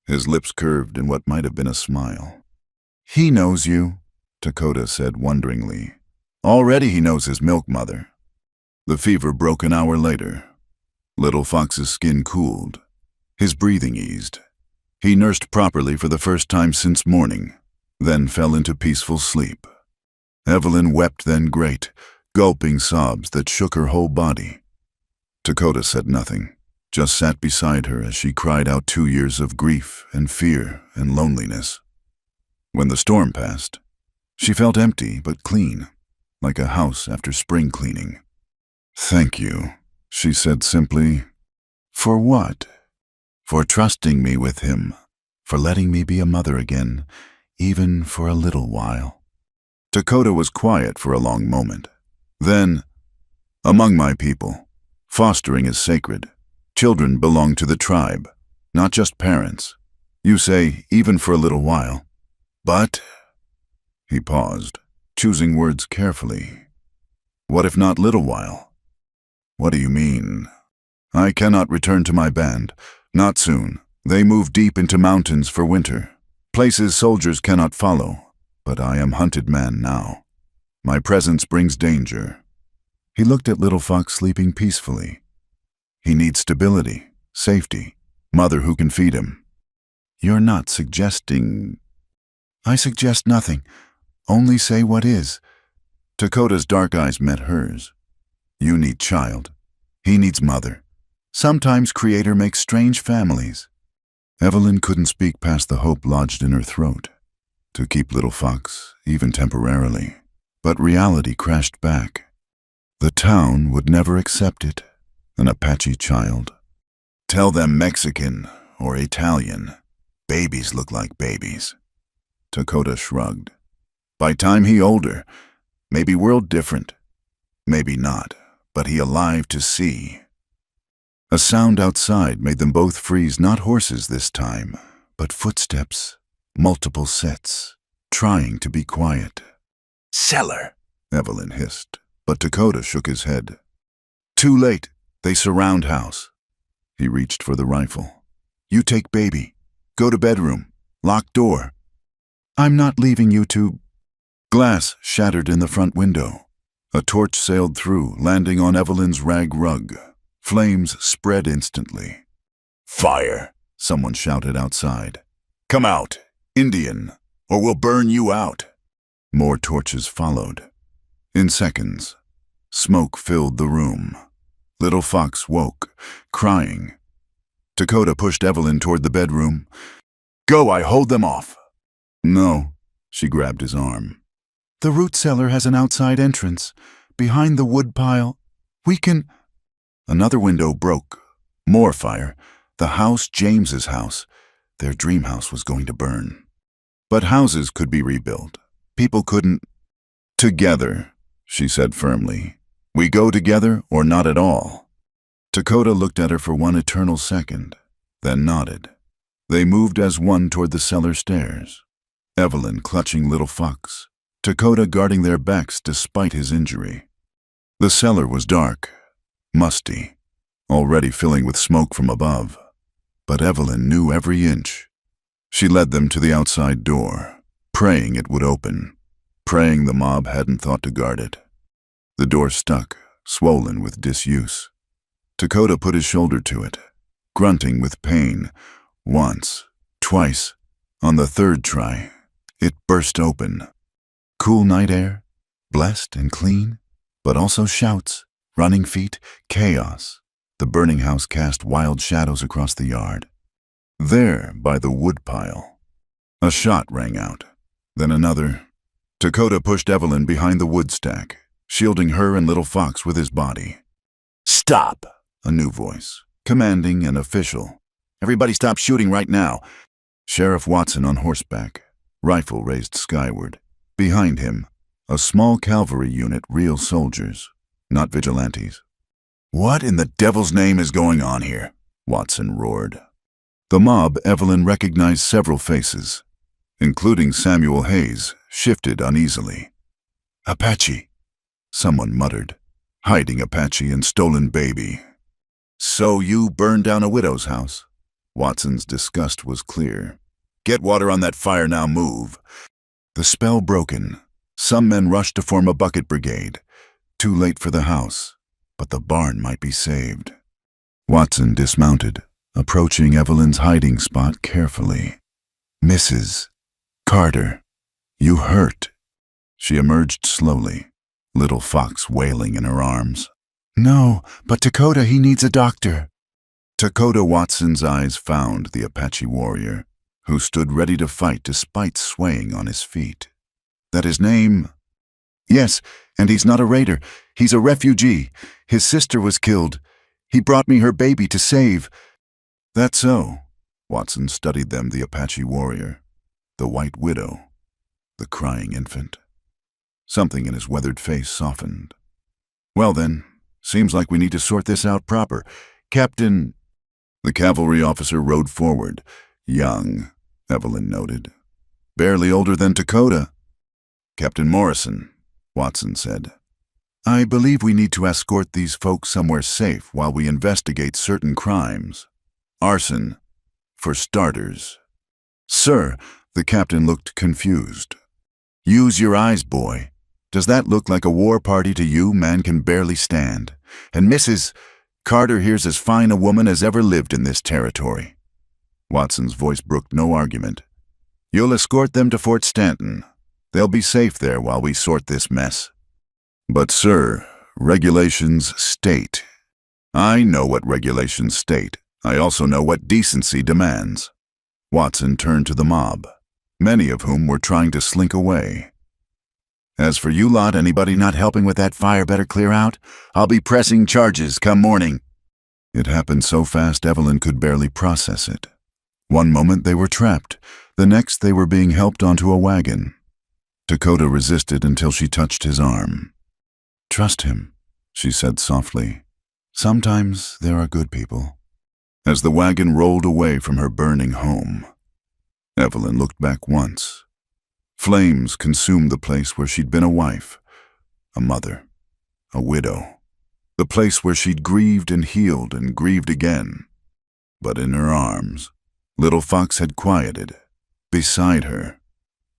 his lips curved in what might have been a smile. He knows you, Dakota said wonderingly. Already he knows his milk mother. The fever broke an hour later. Little Fox's skin cooled. His breathing eased. He nursed properly for the first time since morning, then fell into peaceful sleep. Evelyn wept then great, gulping sobs that shook her whole body. Dakota said nothing, just sat beside her as she cried out 2 years of grief and fear and loneliness. When the storm passed, she felt empty but clean, like a house after spring cleaning. Thank you, she said simply. For what? For trusting me with him, for letting me be a mother again, even for a little while. Dakota was quiet for a long moment. Then, among my people, fostering is sacred. Children belong to the tribe, not just parents. You say, even for a little while. But, he paused, choosing words carefully. What if not little while? What do you mean? I cannot return to my band. Not soon. They move deep into mountains for winter. Places soldiers cannot follow, but I am hunted man now. My presence brings danger. He looked at Little Fox sleeping peacefully. He needs stability, safety, mother who can feed him. You're not suggesting... I suggest nothing. Only say what is. Dakota's dark eyes met hers. You need child. He needs mother. Sometimes Creator makes strange families. Evelyn couldn't speak past the hope lodged in her throat, to keep Little Fox, even temporarily. But reality crashed back. The town would never accept it, an Apache child. Tell them Mexican or Italian. Babies look like babies. Dakota shrugged. By time he older, maybe world different. Maybe not, but he alive to see. A sound outside made them both freeze, not horses this time, but footsteps, multiple sets, trying to be quiet. Cellar, Evelyn hissed, but Dakota shook his head. Too late. They surround house. He reached for the rifle. You take baby. Go to bedroom. Lock door. I'm not leaving you to... Glass shattered in the front window. A torch sailed through, landing on Evelyn's rag rug. Flames spread instantly. Fire, Someone shouted outside. come out, Indian, or we'll burn you out. More torches followed. In seconds, smoke filled the room. Little Fox woke, crying. Dakota pushed Evelyn toward the bedroom. Go, I hold them off. No, she grabbed his arm. The root cellar has an outside entrance. Behind the wood pile. We can... Another window broke. More fire. The house, James's house. Their dream house was going to burn. But houses could be rebuilt. People couldn't... Together, she said firmly. We go together or not at all. Dakota looked at her for one eternal second, then nodded. They moved as one toward the cellar stairs. Evelyn clutching Little Fox. Dakota guarding their backs despite his injury. The cellar was dark, musty, already filling with smoke from above. But Evelyn knew every inch. She led them to the outside door, praying it would open, praying the mob hadn't thought to guard it. The door stuck, swollen with disuse. Dakota put his shoulder to it, grunting with pain. Once, twice. On the third try, it burst open. Cool night air, blessed and clean, but also shouts, running feet, chaos. The burning house cast wild shadows across the yard. There, by the woodpile, a shot rang out, then another. Dakota pushed Evelyn behind the wood stack, shielding her and Little Fox with his body. Stop, A new voice, commanding and official. Everybody stop shooting right now. Sheriff Watson on horseback, rifle raised skyward. Behind him, a small cavalry unit, real soldiers, not vigilantes. What in the devil's name is going on here? Watson roared. The mob, Evelyn recognized several faces, including Samuel Hayes, shifted uneasily. Apache, Someone muttered, hiding Apache and stolen baby. so you burned down a widow's house? Watson's disgust was clear. Get water on that fire now, move. The spell broken. Some men rushed to form a bucket brigade. Too late for the house, but the barn might be saved. Watson dismounted, approaching Evelyn's hiding spot carefully. Mrs. Carter, you hurt. She emerged slowly, Little Fox wailing in her arms. No, but Dakota, he needs a doctor. Dakota Watson's eyes found the Apache warrior, who stood ready to fight despite swaying on his feet. That his name... Yes, and he's not a raider. He's a refugee. His sister was killed. He brought me her baby to save. That's so. Watson studied them, the Apache warrior, the white widow, the crying infant. Something in his weathered face softened. Well then, seems like we need to sort this out proper. Captain... The cavalry officer rode forward. Young, Evelyn noted. Barely older than Dakota. Captain Morrison, Watson said. I believe we need to escort these folks somewhere safe while we investigate certain crimes. Arson, for starters. Sir, the captain looked confused. Use your eyes, boy. Does that look like a war party to you, man can barely stand? And Mrs. Carter here's as fine a woman as ever lived in this territory. Watson's voice brooked no argument. You'll escort them to Fort Stanton. They'll be safe there while we sort this mess. But, sir, regulations state. I know what regulations state. I also know what decency demands. Watson turned to the mob, many of whom were trying to slink away. As for you lot, anybody not helping with that fire better clear out. I'll be pressing charges come morning. It happened so fast Evelyn could barely process it. One moment they were trapped, the next they were being helped onto a wagon. Dakota resisted until she touched his arm. Trust him, she said softly. Sometimes there are good people. As the wagon rolled away from her burning home, Evelyn looked back once. Flames consumed the place where she'd been a wife, a mother, a widow. The place where she'd grieved and healed and grieved again. But in her arms, little Fox had quieted. Beside her,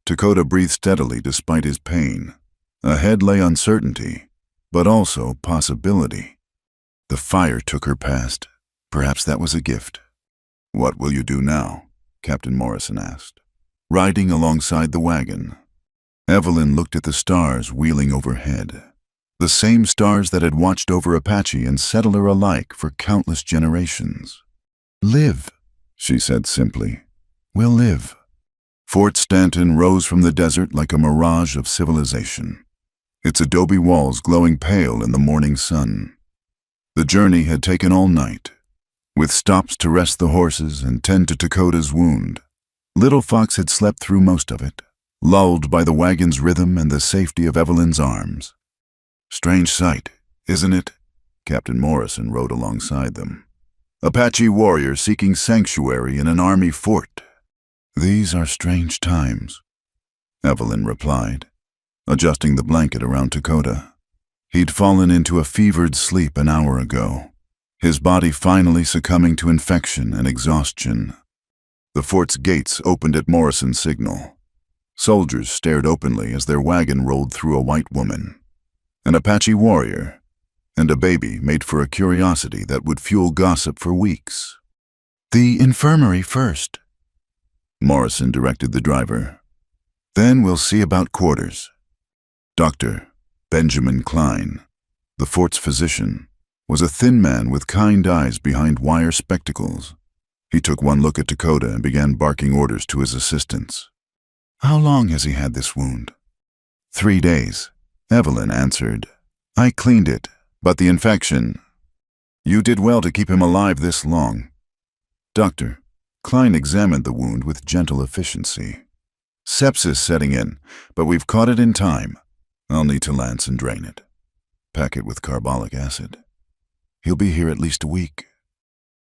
Dakota breathed steadily despite his pain. Ahead lay uncertainty, but also possibility. The fire took her past. Perhaps that was a gift. "What will you do now?" Captain Morrison asked, riding alongside the wagon. Evelyn looked at the stars wheeling overhead. The same stars that had watched over Apache and settler alike for countless generations. "Live," she said simply. "We'll live." Fort Stanton rose from the desert like a mirage of civilization, its adobe walls glowing pale in the morning sun. The journey had taken all night, with stops to rest the horses and tend to Dakota's wound. Little Fox had slept through most of it, lulled by the wagon's rhythm and the safety of Evelyn's arms. "Strange sight, isn't it?" Captain Morrison rode alongside them. "Apache warrior seeking sanctuary in an army fort." "These are strange times," Evelyn replied, adjusting the blanket around Dakota. He'd fallen into a fevered sleep an hour ago, his body finally succumbing to infection and exhaustion. The fort's gates opened at Morrison's signal. Soldiers stared openly as their wagon rolled through a white woman, an Apache warrior, and a baby made for a curiosity that would fuel gossip for weeks. "The infirmary first," Morrison directed the driver. "Then we'll see about quarters." Dr. Benjamin Klein, the fort's physician, was a thin man with kind eyes behind wire spectacles. He took one look at Dakota and began barking orders to his assistants. "How long has he had this wound?" 3 days, Evelyn answered. "I cleaned it, but the infection—" "You did well to keep him alive this long." Doctor Klein examined the wound with gentle efficiency. "Sepsis setting in, but we've caught it in time. I'll need to lance and drain it. Pack it with carbolic acid. He'll be here at least a week."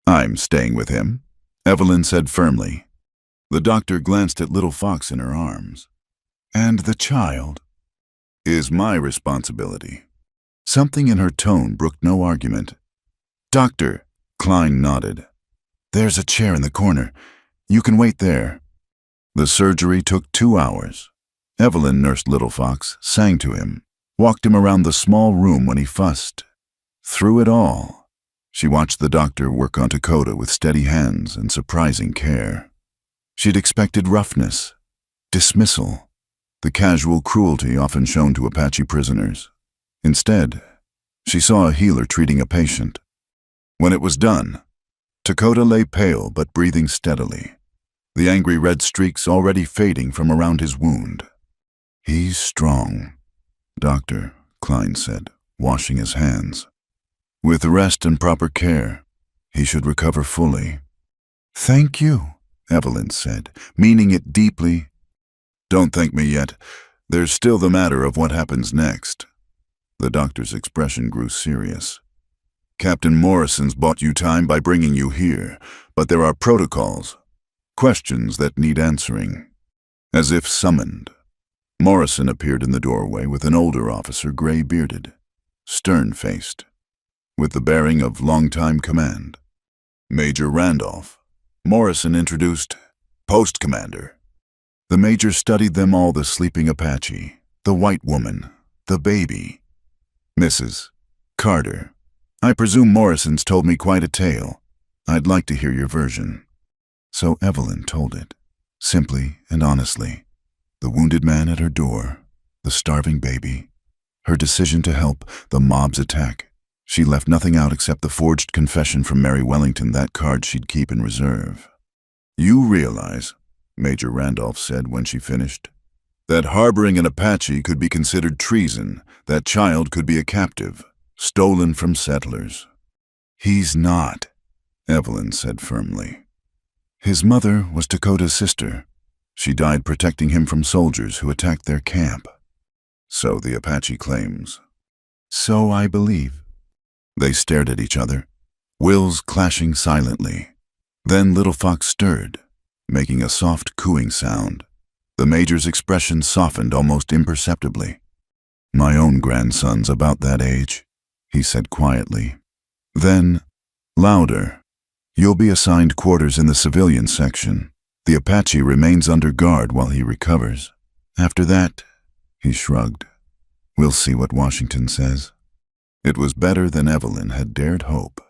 "I'm staying with him," Evelyn said firmly. The doctor glanced at little Fox in her arms. "And the child?" "Is my responsibility." Something in her tone brooked no argument. "Doctor," Klein nodded. "There's a chair in the corner. You can wait there." The surgery took 2 hours. Evelyn nursed little Fox, sang to him, walked him around the small room when he fussed. Through it all, she watched the doctor work on Dakota with steady hands and surprising care. She'd expected roughness, dismissal, the casual cruelty often shown to Apache prisoners. Instead, she saw a healer treating a patient. When it was done, Dakota lay pale but breathing steadily, the angry red streaks already fading from around his wound. "He's strong," Dr. Klein said, washing his hands. "With rest and proper care, he should recover fully." "Thank you," Evelyn said, meaning it deeply. "Don't thank me yet. There's still the matter of what happens next." The doctor's expression grew serious. "Captain Morrison's bought you time by bringing you here, but there are protocols, questions that need answering." As if summoned, Morrison appeared in the doorway with an older officer, gray-bearded, stern-faced, with the bearing of long-time command. "Major Randolph," Morrison introduced. "Post Commander." The major studied them all, the sleeping Apache, the white woman, the baby. "Mrs. Carter, I presume Morrison's told me quite a tale. I'd like to hear your version." So Evelyn told it, simply and honestly. The wounded man at her door, the starving baby, her decision to help, the mob's attack. She left nothing out except the forged confession from Mary Wellington, that card she'd keep in reserve. "You realize," Major Randolph said when she finished, "that harboring an Apache could be considered treason, that child could be a captive, stolen from settlers." "He's not," Evelyn said firmly. "His mother was Dakota's sister. She died protecting him from soldiers who attacked their camp." "So the Apache claims." "So I believe." They stared at each other, wills clashing silently. Then Little Fox stirred, making a soft cooing sound. The Major's expression softened almost imperceptibly. "My own grandson's about that age," he said quietly. Then, louder, "You'll be assigned quarters in the civilian section. The Apache remains under guard while he recovers. After that," he shrugged, "we'll see what Washington says." It was better than Evelyn had dared hope.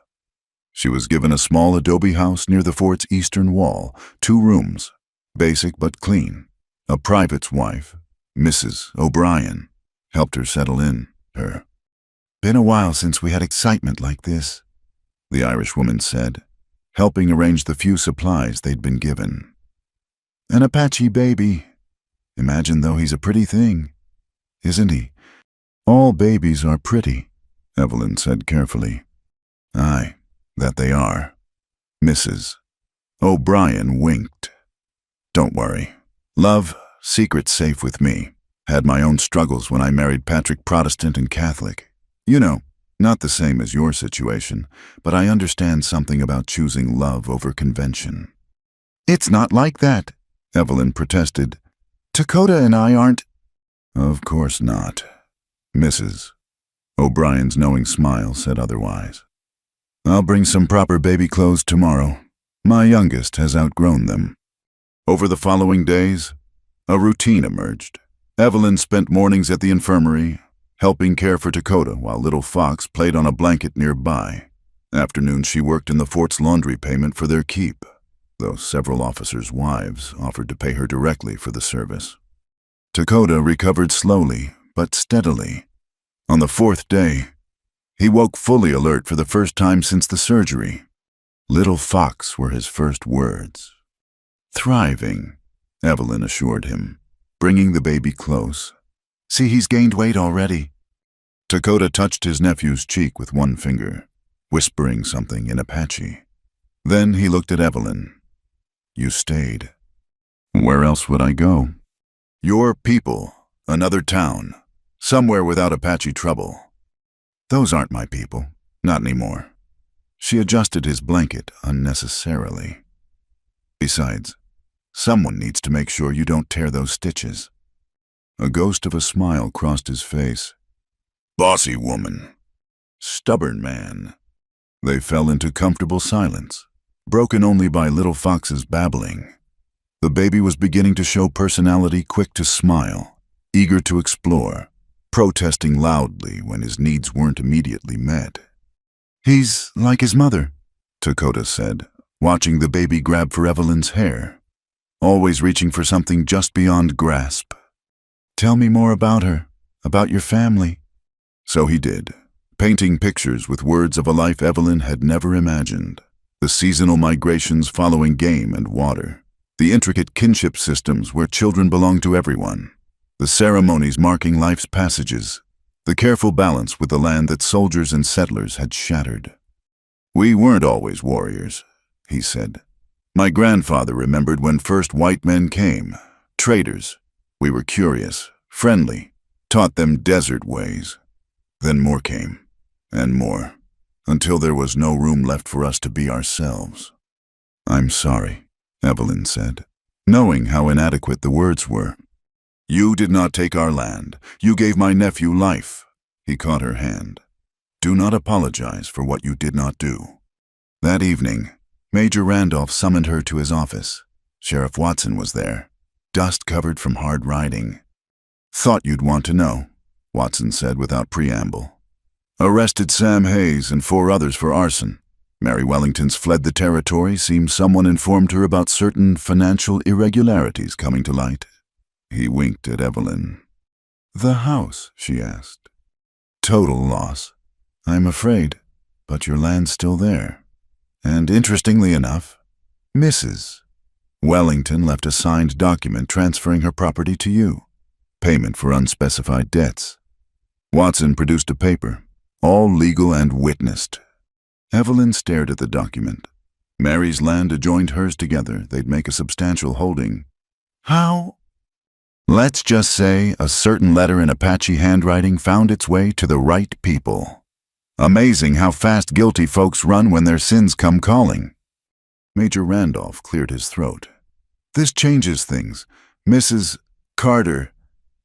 She was given a small adobe house near the fort's eastern wall, 2 rooms, basic but clean. A private's wife, Mrs. O'Brien, helped her settle in. "Been a while since we had excitement like this," the Irish woman said, helping arrange the few supplies they'd been given. "An Apache baby. Imagine though he's a pretty thing, isn't he?" "All babies are pretty," Evelyn said carefully. "Aye, that they are." Mrs. O'Brien winked. "Don't worry. Love, secret safe with me. Had my own struggles when I married Patrick Protestant and Catholic. You know, not the same as your situation, but I understand something about choosing love over convention." "It's not like that," Evelyn protested. "Dakota and I aren't—" "Of course not." Mrs. O'Brien's knowing smile said otherwise. "I'll bring some proper baby clothes tomorrow. My youngest has outgrown them." Over the following days, a routine emerged. Evelyn spent mornings at the infirmary, helping care for Dakota while Little Fox played on a blanket nearby. Afternoons she worked in the fort's laundry payment for their keep, though several officers' wives offered to pay her directly for the service. Dakota recovered slowly but steadily. On the 4th day, he woke fully alert for the first time since the surgery. Little Fox were his first words. "Thriving," Evelyn assured him, bringing the baby close. "See, he's gained weight already." Dakota touched his nephew's cheek with one finger, whispering something in Apache. Then he looked at Evelyn. "You stayed." "Where else would I go?" "Your people, another town, somewhere without Apache trouble." "Those aren't my people, not anymore." She adjusted his blanket unnecessarily. "Besides, someone needs to make sure you don't tear those stitches." A ghost of a smile crossed his face. "Bossy woman." "Stubborn man." They fell into comfortable silence, broken only by Little Fox's babbling. The baby was beginning to show personality, quick to smile, eager to explore, protesting loudly when his needs weren't immediately met. "He's like his mother," Dakota said, watching the baby grab for Evelyn's hair, always reaching for something just beyond grasp. "Tell me more about her, about your family." So he did, painting pictures with words of a life Evelyn had never imagined. The seasonal migrations following game and water, the intricate kinship systems where children belong to everyone, the ceremonies marking life's passages, the careful balance with the land that soldiers and settlers had shattered. "We weren't always warriors," he said. "My grandfather remembered when first white men came, traders. We were curious, friendly, taught them desert ways. Then more came, and more, until there was no room left for us to be ourselves." "I'm sorry," Evelyn said, knowing how inadequate the words were. "You did not take our land. You gave my nephew life." He caught her hand. "Do not apologize for what you did not do." That evening, Major Randolph summoned her to his office. Sheriff Watson was there, dust covered from hard riding. "Thought you'd want to know," Watson said without preamble. "Arrested Sam Hayes and 4 others for arson. Mary Wellington's fled the territory. Seems someone informed her about certain financial irregularities coming to light." He winked at Evelyn. "The house?" she asked. "Total loss, I'm afraid, but your land's still there. And interestingly enough, Mrs. Wellington left a signed document transferring her property to you. Payment for unspecified debts." Watson produced a paper, all legal and witnessed. Evelyn stared at the document. Mary's land adjoined hers together. They'd make a substantial holding. "How?" "Let's just say a certain letter in Apache handwriting found its way to the right people." Amazing how fast guilty folks run when their sins come calling. Major Randolph cleared his throat. This changes things. Mrs. Carter,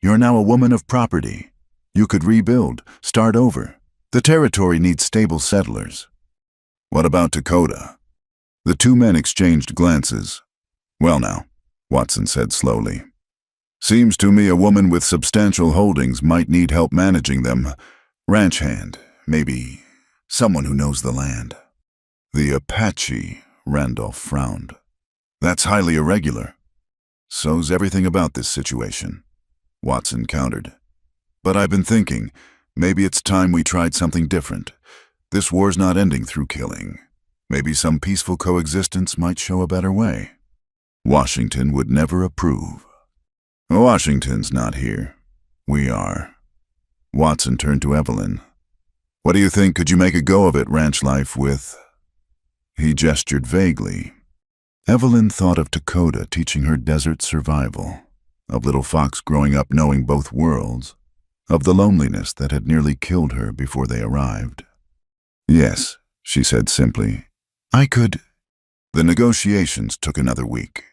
you're now a woman of property. You could rebuild, start over. The territory needs stable settlers. What about Dakota? The two men exchanged glances. Well now, Watson said slowly. Seems to me a woman with substantial holdings might need help managing them. Ranch hand, maybe someone who knows the land. The Apache, Randolph frowned. That's highly irregular. So's everything about this situation, Watson countered. But I've been thinking, maybe it's time we tried something different. This war's not ending through killing. Maybe some peaceful coexistence might show a better way. Washington would never approve. Washington's not here. We are. Watson turned to Evelyn. What do you think? Could you make a go of it, ranch life, with... He gestured vaguely. Evelyn thought of Dakota teaching her desert survival, of Little Fox growing up knowing both worlds, of the loneliness that had nearly killed her before they arrived. Yes, she said simply. I could... The negotiations took another week.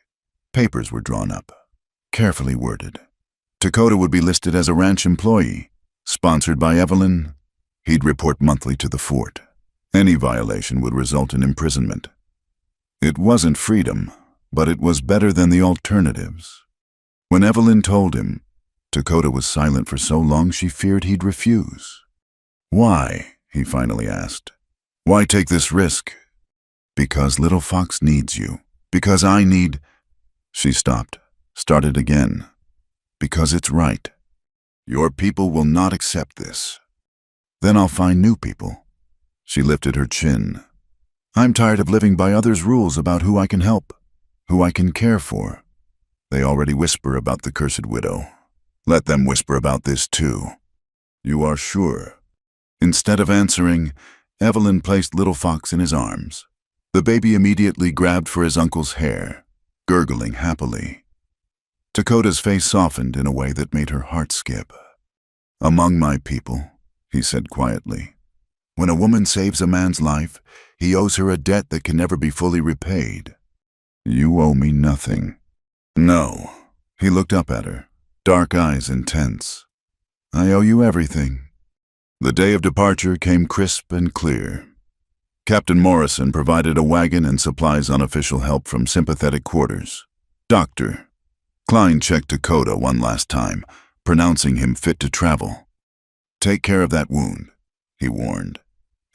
Papers were drawn up, carefully worded. Dakota would be listed as a ranch employee, sponsored by Evelyn. He'd report monthly to the fort. Any violation would result in imprisonment. It wasn't freedom, but it was better than the alternatives. When Evelyn told him, Dakota was silent for so long she feared he'd refuse. Why? He finally asked. Why take this risk? Because Little Fox needs you. Because I need... She stopped, started again. Because it's right. Your people will not accept this. Then I'll find new people. She lifted her chin. I'm tired of living by others' rules about who I can help, who I can care for. They already whisper about the cursed widow. Let them whisper about this too. You are sure? Instead of answering, Evelyn placed Little Fox in his arms. The baby immediately grabbed for his uncle's hair, gurgling happily. Dakota's face softened in a way that made her heart skip. Among my people, he said quietly, when a woman saves a man's life, he owes her a debt that can never be fully repaid. You owe me nothing. No. He looked up at her, dark eyes intense. I owe you everything. The day of departure came crisp and clear. Captain Morrison provided a wagon and supplies unofficial help from sympathetic quarters. Doctor. Klein checked Dakota one last time, pronouncing him fit to travel. Take care of that wound, he warned.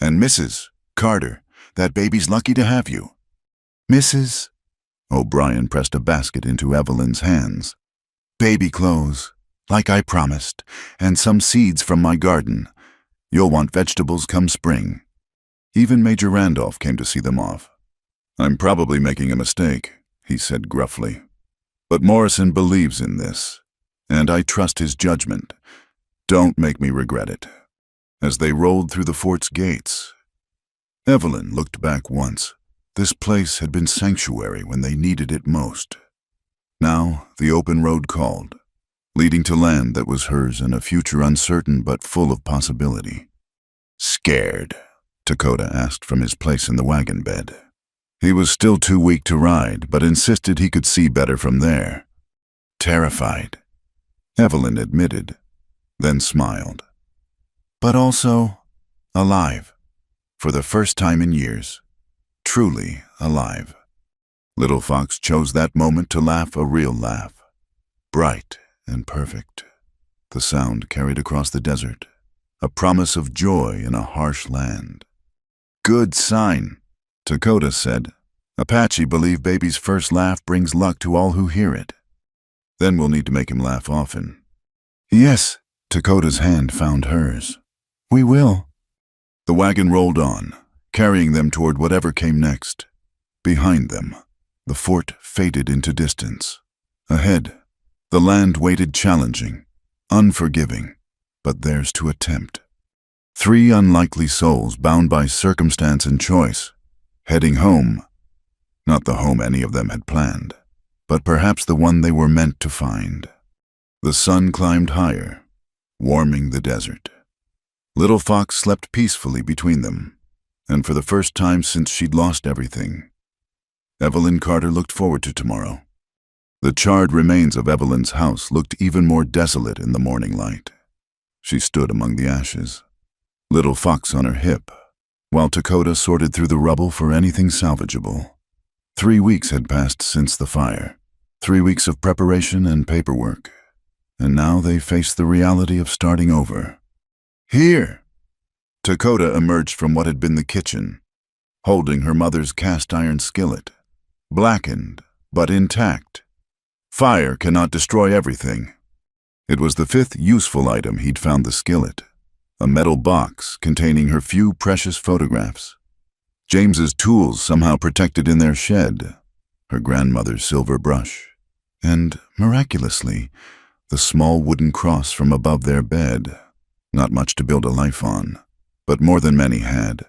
And Mrs. Carter, that baby's lucky to have you. Mrs. O'Brien pressed a basket into Evelyn's hands. Baby clothes, like I promised, and some seeds from my garden. You'll want vegetables come spring. Even Major Randolph came to see them off. I'm probably making a mistake, he said gruffly. But Morrison believes in this, and I trust his judgment. Don't make me regret it. As they rolled through the fort's gates, Evelyn looked back once. This place had been sanctuary when they needed it most. Now the open road called, leading to land that was hers and a future uncertain but full of possibility. Scared? Dakota asked from his place in the wagon bed. He was still too weak to ride, but insisted he could see better from there. Terrified, Evelyn admitted, then smiled. But also alive, for the first time in years. Truly alive. Little Fox chose that moment to laugh a real laugh. Bright and perfect. The sound carried across the desert, a promise of joy in a harsh land. Good sign, Dakota said. Apache believe baby's first laugh brings luck to all who hear it. Then we'll need to make him laugh often. Yes, Dakota's hand found hers. We will. The wagon rolled on, carrying them toward whatever came next. Behind them, the fort faded into distance. Ahead, the land waited challenging, unforgiving, but theirs to attempt. 3 unlikely souls bound by circumstance and choice, heading home. Not the home any of them had planned, but perhaps the one they were meant to find. The sun climbed higher, warming the desert. Little Fox slept peacefully between them, and for the first time since she'd lost everything, Evelyn Carter looked forward to tomorrow. The charred remains of Evelyn's house looked even more desolate in the morning light. She stood among the ashes, Little Fox on her hip, while Dakota sorted through the rubble for anything salvageable. 3 weeks had passed since the fire, 3 weeks of preparation and paperwork, and now they faced the reality of starting over. "Here!" Dakota emerged from what had been the kitchen, holding her mother's cast-iron skillet, blackened but intact. Fire cannot destroy everything. It was the 5th useful item he'd found: the skillet, a metal box containing her few precious photographs. James's tools somehow protected in their shed, her grandmother's silver brush, and, miraculously, the small wooden cross from above their bed. Not much to build a life on, but more than many had.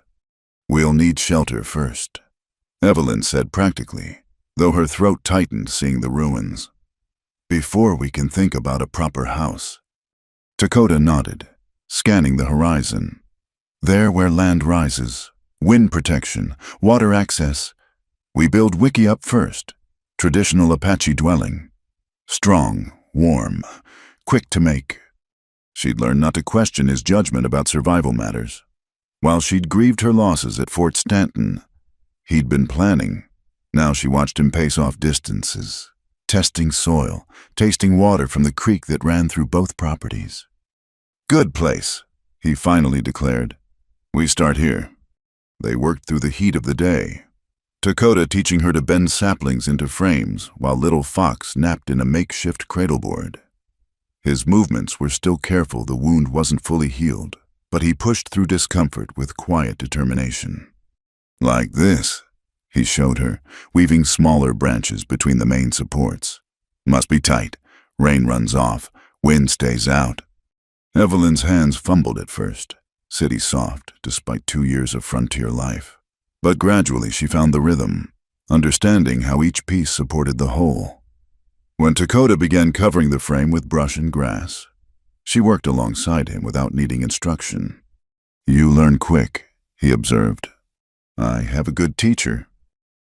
"We'll need shelter first," Evelyn said practically, though her throat tightened seeing the ruins. "Before we can think about a proper house." Dakota nodded, scanning the horizon. There where land rises, wind protection, water access. "We build Wiki up first, traditional Apache dwelling. Strong, warm, quick to make." She'd learned not to question his judgment about survival matters. While she'd grieved her losses at Fort Stanton, he'd been planning. Now she watched him pace off distances, testing soil, tasting water from the creek that ran through both properties. "Good place," he finally declared. "We start here." They worked through the heat of the day, Dakota teaching her to bend saplings into frames while Little Fox napped in a makeshift cradleboard. His movements were still careful, the wound wasn't fully healed, but he pushed through discomfort with quiet determination. "Like this," he showed her, weaving smaller branches between the main supports. "Must be tight. Rain runs off, wind stays out." Evelyn's hands fumbled at first, city soft despite 2 years of frontier life. But gradually she found the rhythm, understanding how each piece supported the whole. When Dakota began covering the frame with brush and grass, she worked alongside him without needing instruction. "You learn quick," he observed. "I have a good teacher."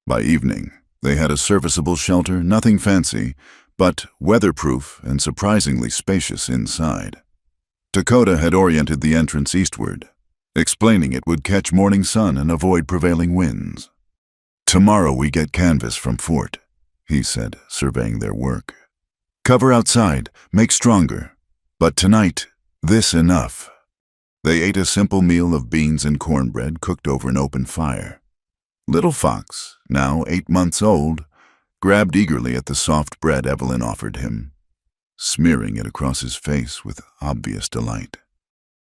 By evening, they had a serviceable shelter, nothing fancy, but weatherproof and surprisingly spacious inside. Dakota had oriented the entrance eastward, explaining it would catch morning sun and avoid prevailing winds. "Tomorrow we get canvas from Fort," he said, surveying their work. "Cover outside, make stronger. But tonight, this enough." They ate a simple meal of beans and cornbread cooked over an open fire. Little Fox, now 8 months old, grabbed eagerly at the soft bread Evelyn offered him, smearing it across his face with obvious delight.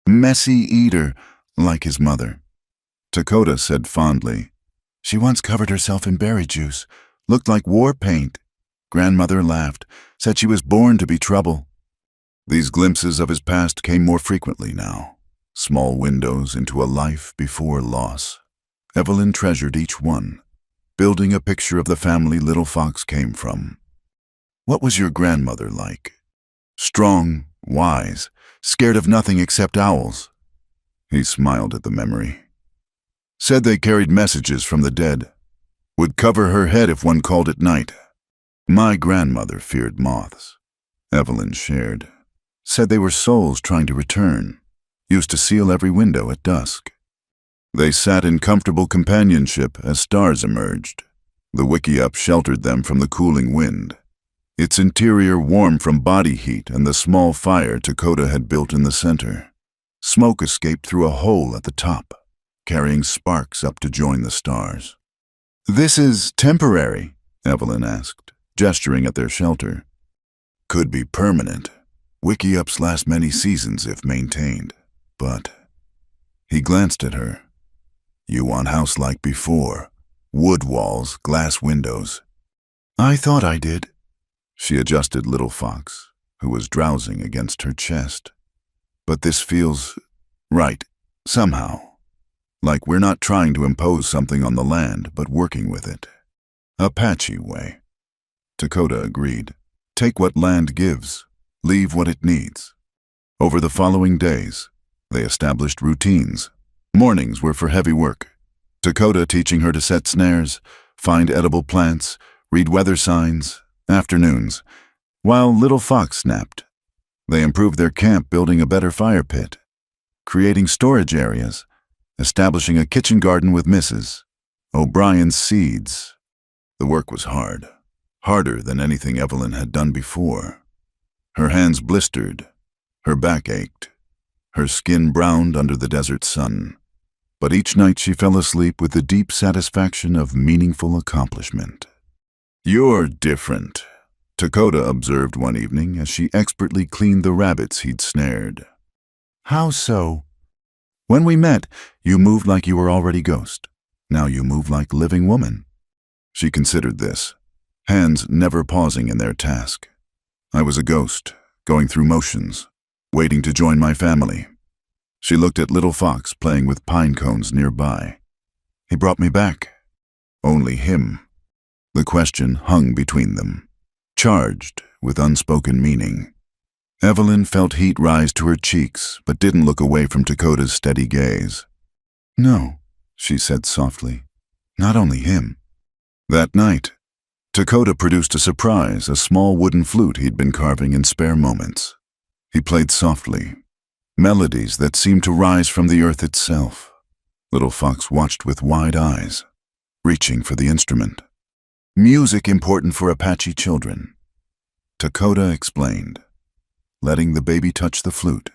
"Messy eater, like his mother," Dakota said fondly. "She once covered herself in berry juice, looked like war paint." Grandmother laughed, said she was born to be trouble. These glimpses of his past came more frequently now, small windows into a life before loss. Evelyn treasured each one, building a picture of the family Little Fox came from. "What was your grandmother like?" "Strong, wise, scared of nothing except owls." He smiled at the memory. "Said they carried messages from the dead. Would cover her head if one called at night." "My grandmother feared moths," Evelyn shared. "Said they were souls trying to return. Used to seal every window at dusk." They sat in comfortable companionship as stars emerged. The wickiup sheltered them from the cooling wind, its interior warm from body heat and the small fire Dakota had built in the center. Smoke escaped through a hole at the top, carrying sparks up to join the stars. "This is temporary?" Evelyn asked, gesturing at their shelter. "Could be permanent. Wickiups last many seasons if maintained, but..." He glanced at her. "You want house like before, wood walls, glass windows." "I thought I did." She adjusted Little Fox, who was drowsing against her chest. "But this feels right, somehow. Like we're not trying to impose something on the land, but working with it. Apache way." Dakota agreed. "Take what land gives, leave what it needs." Over the following days, They established routines. Mornings were for heavy work. Dakota teaching her to set snares, find edible plants, read weather signs. Afternoons, while Little Fox napped. They improved their camp, building a better fire pit, creating storage areas, establishing a kitchen garden with Mrs. O'Brien's seeds. The work was hard, harder than anything Evelyn had done before. Her hands blistered, her back ached, her skin browned under the desert sun. But each night she fell asleep with the deep satisfaction of meaningful accomplishment. "You're different," Dakota observed one evening as she expertly cleaned the rabbits he'd snared. How so? "When we met, you moved like you were already ghost. Now you move like living woman." She considered this, hands never pausing in their task. "I was a ghost, going through motions, waiting to join my family." She looked at Little Fox playing with pine cones nearby. "He brought me back. Only him." The question hung between them, charged with unspoken meaning. Evelyn felt heat rise to her cheeks, but didn't look away from Dakota's steady gaze. "No," she said softly, "not only him." That night, Dakota produced a surprise, a small wooden flute he'd been carving in spare moments. He played softly, melodies that seemed to rise from the earth itself. Little Fox watched with wide eyes, reaching for the instrument. "Music important for Apache children," Dakota explained, letting the baby touch the flute.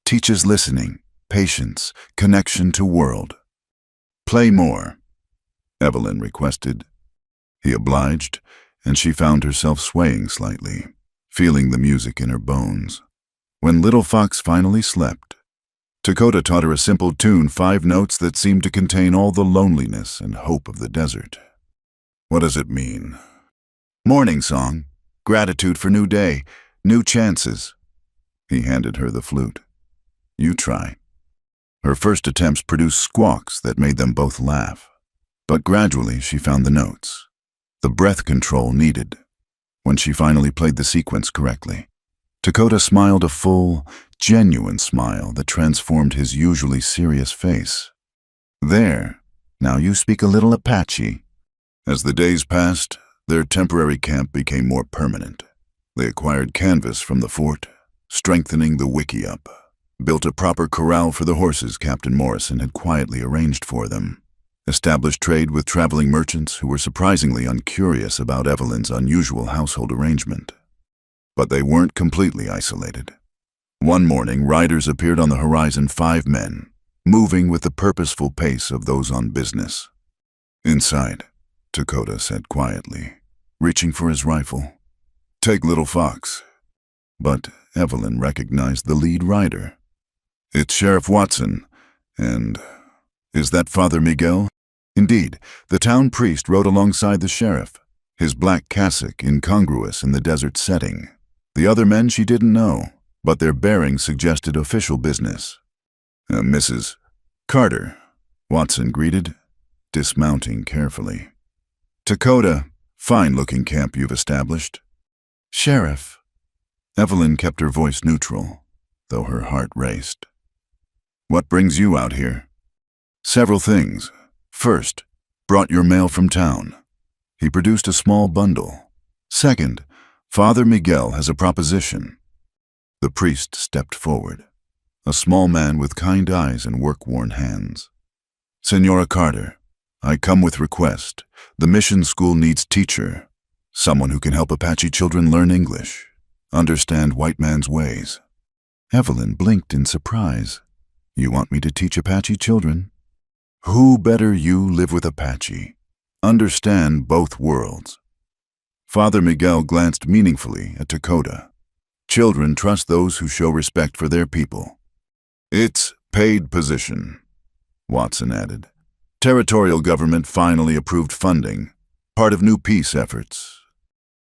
"Teaches listening, patience, connection to world." "Play more," Evelyn requested. He obliged, and she found herself swaying slightly, feeling the music in her bones. When Little Fox finally slept, Dakota taught her a simple tune, 5 notes that seemed to contain all the loneliness and hope of the desert. "What does it mean?" "Morning song, gratitude for new day, new chances." He handed her the flute. "You try." Her first attempts produced squawks that made them both laugh. But gradually she found the notes, the breath control needed. When she finally played the sequence correctly, Dakota smiled, a full, genuine smile that transformed his usually serious face. "There, now you speak a little Apache." As the days passed, their temporary camp became more permanent. They acquired canvas from the fort, strengthening the wiki up, built a proper corral for the horses Captain Morrison had quietly arranged for them, established trade with traveling merchants who were surprisingly uncurious about Evelyn's unusual household arrangement. But they weren't completely isolated. One morning, riders appeared on the horizon, 5 men, moving with the purposeful pace of those on business. "Inside," Dakota said quietly, reaching for his rifle. "Take Little Fox." But Evelyn recognized the lead rider. "It's Sheriff Watson, and is that Father Miguel?" Indeed, the town priest rode alongside the sheriff, his black cassock incongruous in the desert setting. The other men she didn't know, but their bearing suggested official business. "Mrs. Carter," Watson greeted, dismounting carefully. "Dakota, fine-looking camp you've established." "Sheriff." Evelyn kept her voice neutral, though her heart raced. "What brings you out here?" "Several things. First, brought your mail from town." He produced a small bundle. "Second, Father Miguel has a proposition." The priest stepped forward, a small man with kind eyes and work-worn hands. "Senora Carter, I come with request. The mission school needs teacher, someone who can help Apache children learn English, understand white man's ways." Evelyn blinked in surprise. "You want me to teach Apache children?" "Who better you live with Apache? Understand both worlds." Father Miguel glanced meaningfully at Dakota. "Children trust those who show respect for their people." "It's paid position," Watson added. "Territorial government finally approved funding, part of new peace efforts."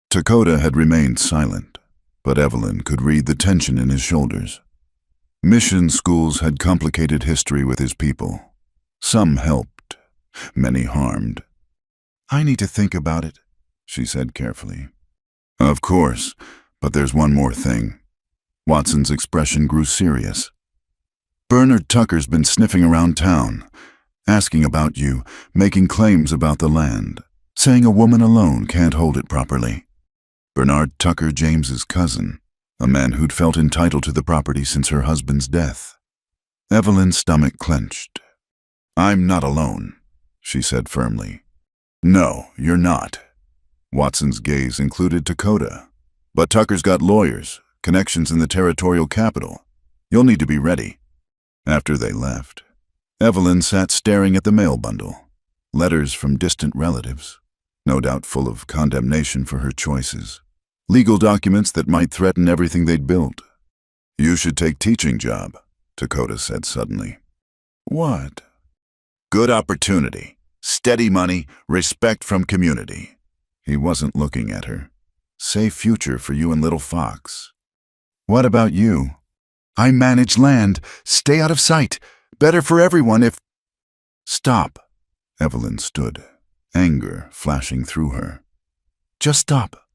Dakota had remained silent, but Evelyn could read the tension in his shoulders. Mission schools had complicated history with his people. Some helped, many harmed. "I need to think about it," she said carefully. "Of course, but there's one more thing." Watson's expression grew serious. Bernard Tucker's been sniffing around town, asking about you, making claims about the land, saying a woman alone can't hold it properly. Bernard Tucker, James's cousin, a man who'd felt entitled to the property since her husband's death. Evelyn's stomach clenched. "I'm not alone," she said firmly. "No, you're not." Watson's gaze included Dakota. "But Tucker's got lawyers, connections in the territorial capital. You'll need to be ready." After they left, Evelyn sat staring at the mail bundle. Letters from distant relatives, no doubt full of condemnation for her choices. Legal documents that might threaten everything they'd built. "You should take teaching job," Dakota said suddenly. "What?" "Good opportunity. Steady money, respect from community." He wasn't looking at her. "Safe future for you and little Fox." What about you? I manage land. Stay out of sight. Better for everyone if... "Stop." Evelyn stood, anger flashing through her. Just stop.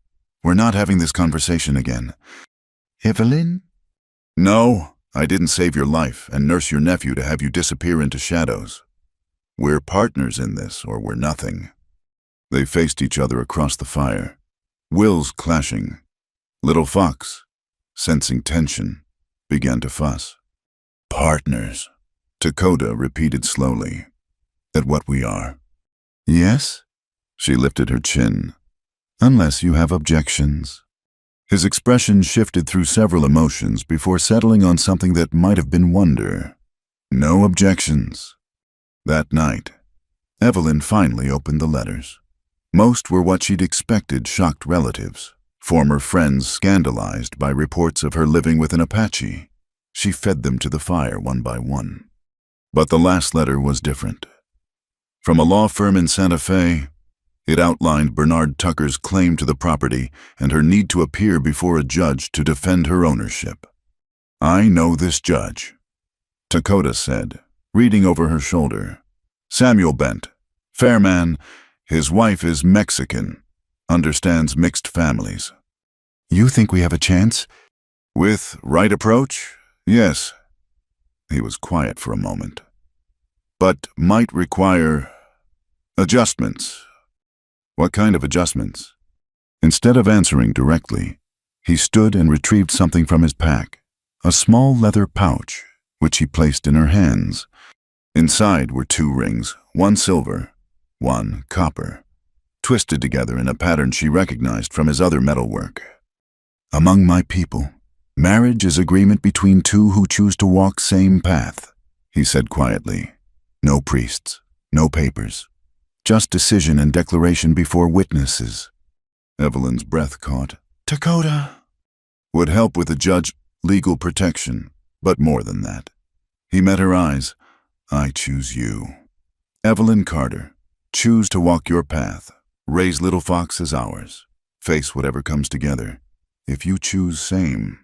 "We're not having this conversation again." Evelyn? "No, I didn't save your life and nurse your nephew to have you disappear into shadows. We're partners in this, or we're nothing." They faced each other across the fire, wills clashing. Little Fox, sensing tension, began to fuss. "Partners," Dakota repeated slowly. "At what we are." Yes? She lifted her chin. "Unless you have objections." His expression shifted through several emotions before settling on something that might have been wonder. No objections. That night, Evelyn finally opened the letters. Most were what she'd expected shocked relatives, former friends scandalized by reports of her living with an Apache. She fed them to the fire one by one. But the last letter was different. From a law firm in Santa Fe, it outlined Bernard Tucker's claim to the property and her need to appear before a judge to defend her ownership. "I know this judge," Dakota said, reading over her shoulder. "Samuel Bent, fair man, his wife is Mexican, understands mixed families." You think we have a chance? "With right approach, yes." He was quiet for a moment. "But might require adjustments." "What kind of adjustments?" Instead of answering directly, he stood and retrieved something from his pack, a small leather pouch, which he placed in her hands. Inside were 2 rings, one silver, one copper, twisted together in a pattern she recognized from his other metalwork. "Among my people, marriage is agreement between 2 who choose to walk same path," he said quietly. "No priests, no papers, just decision and declaration before witnesses." Evelyn's breath caught. Dakota. "Would help with the judge legal protection, but more than that." He met her eyes. "I choose you. Evelyn Carter. Choose to walk your path. Raise little Fox as ours. Face whatever comes together. If you choose same."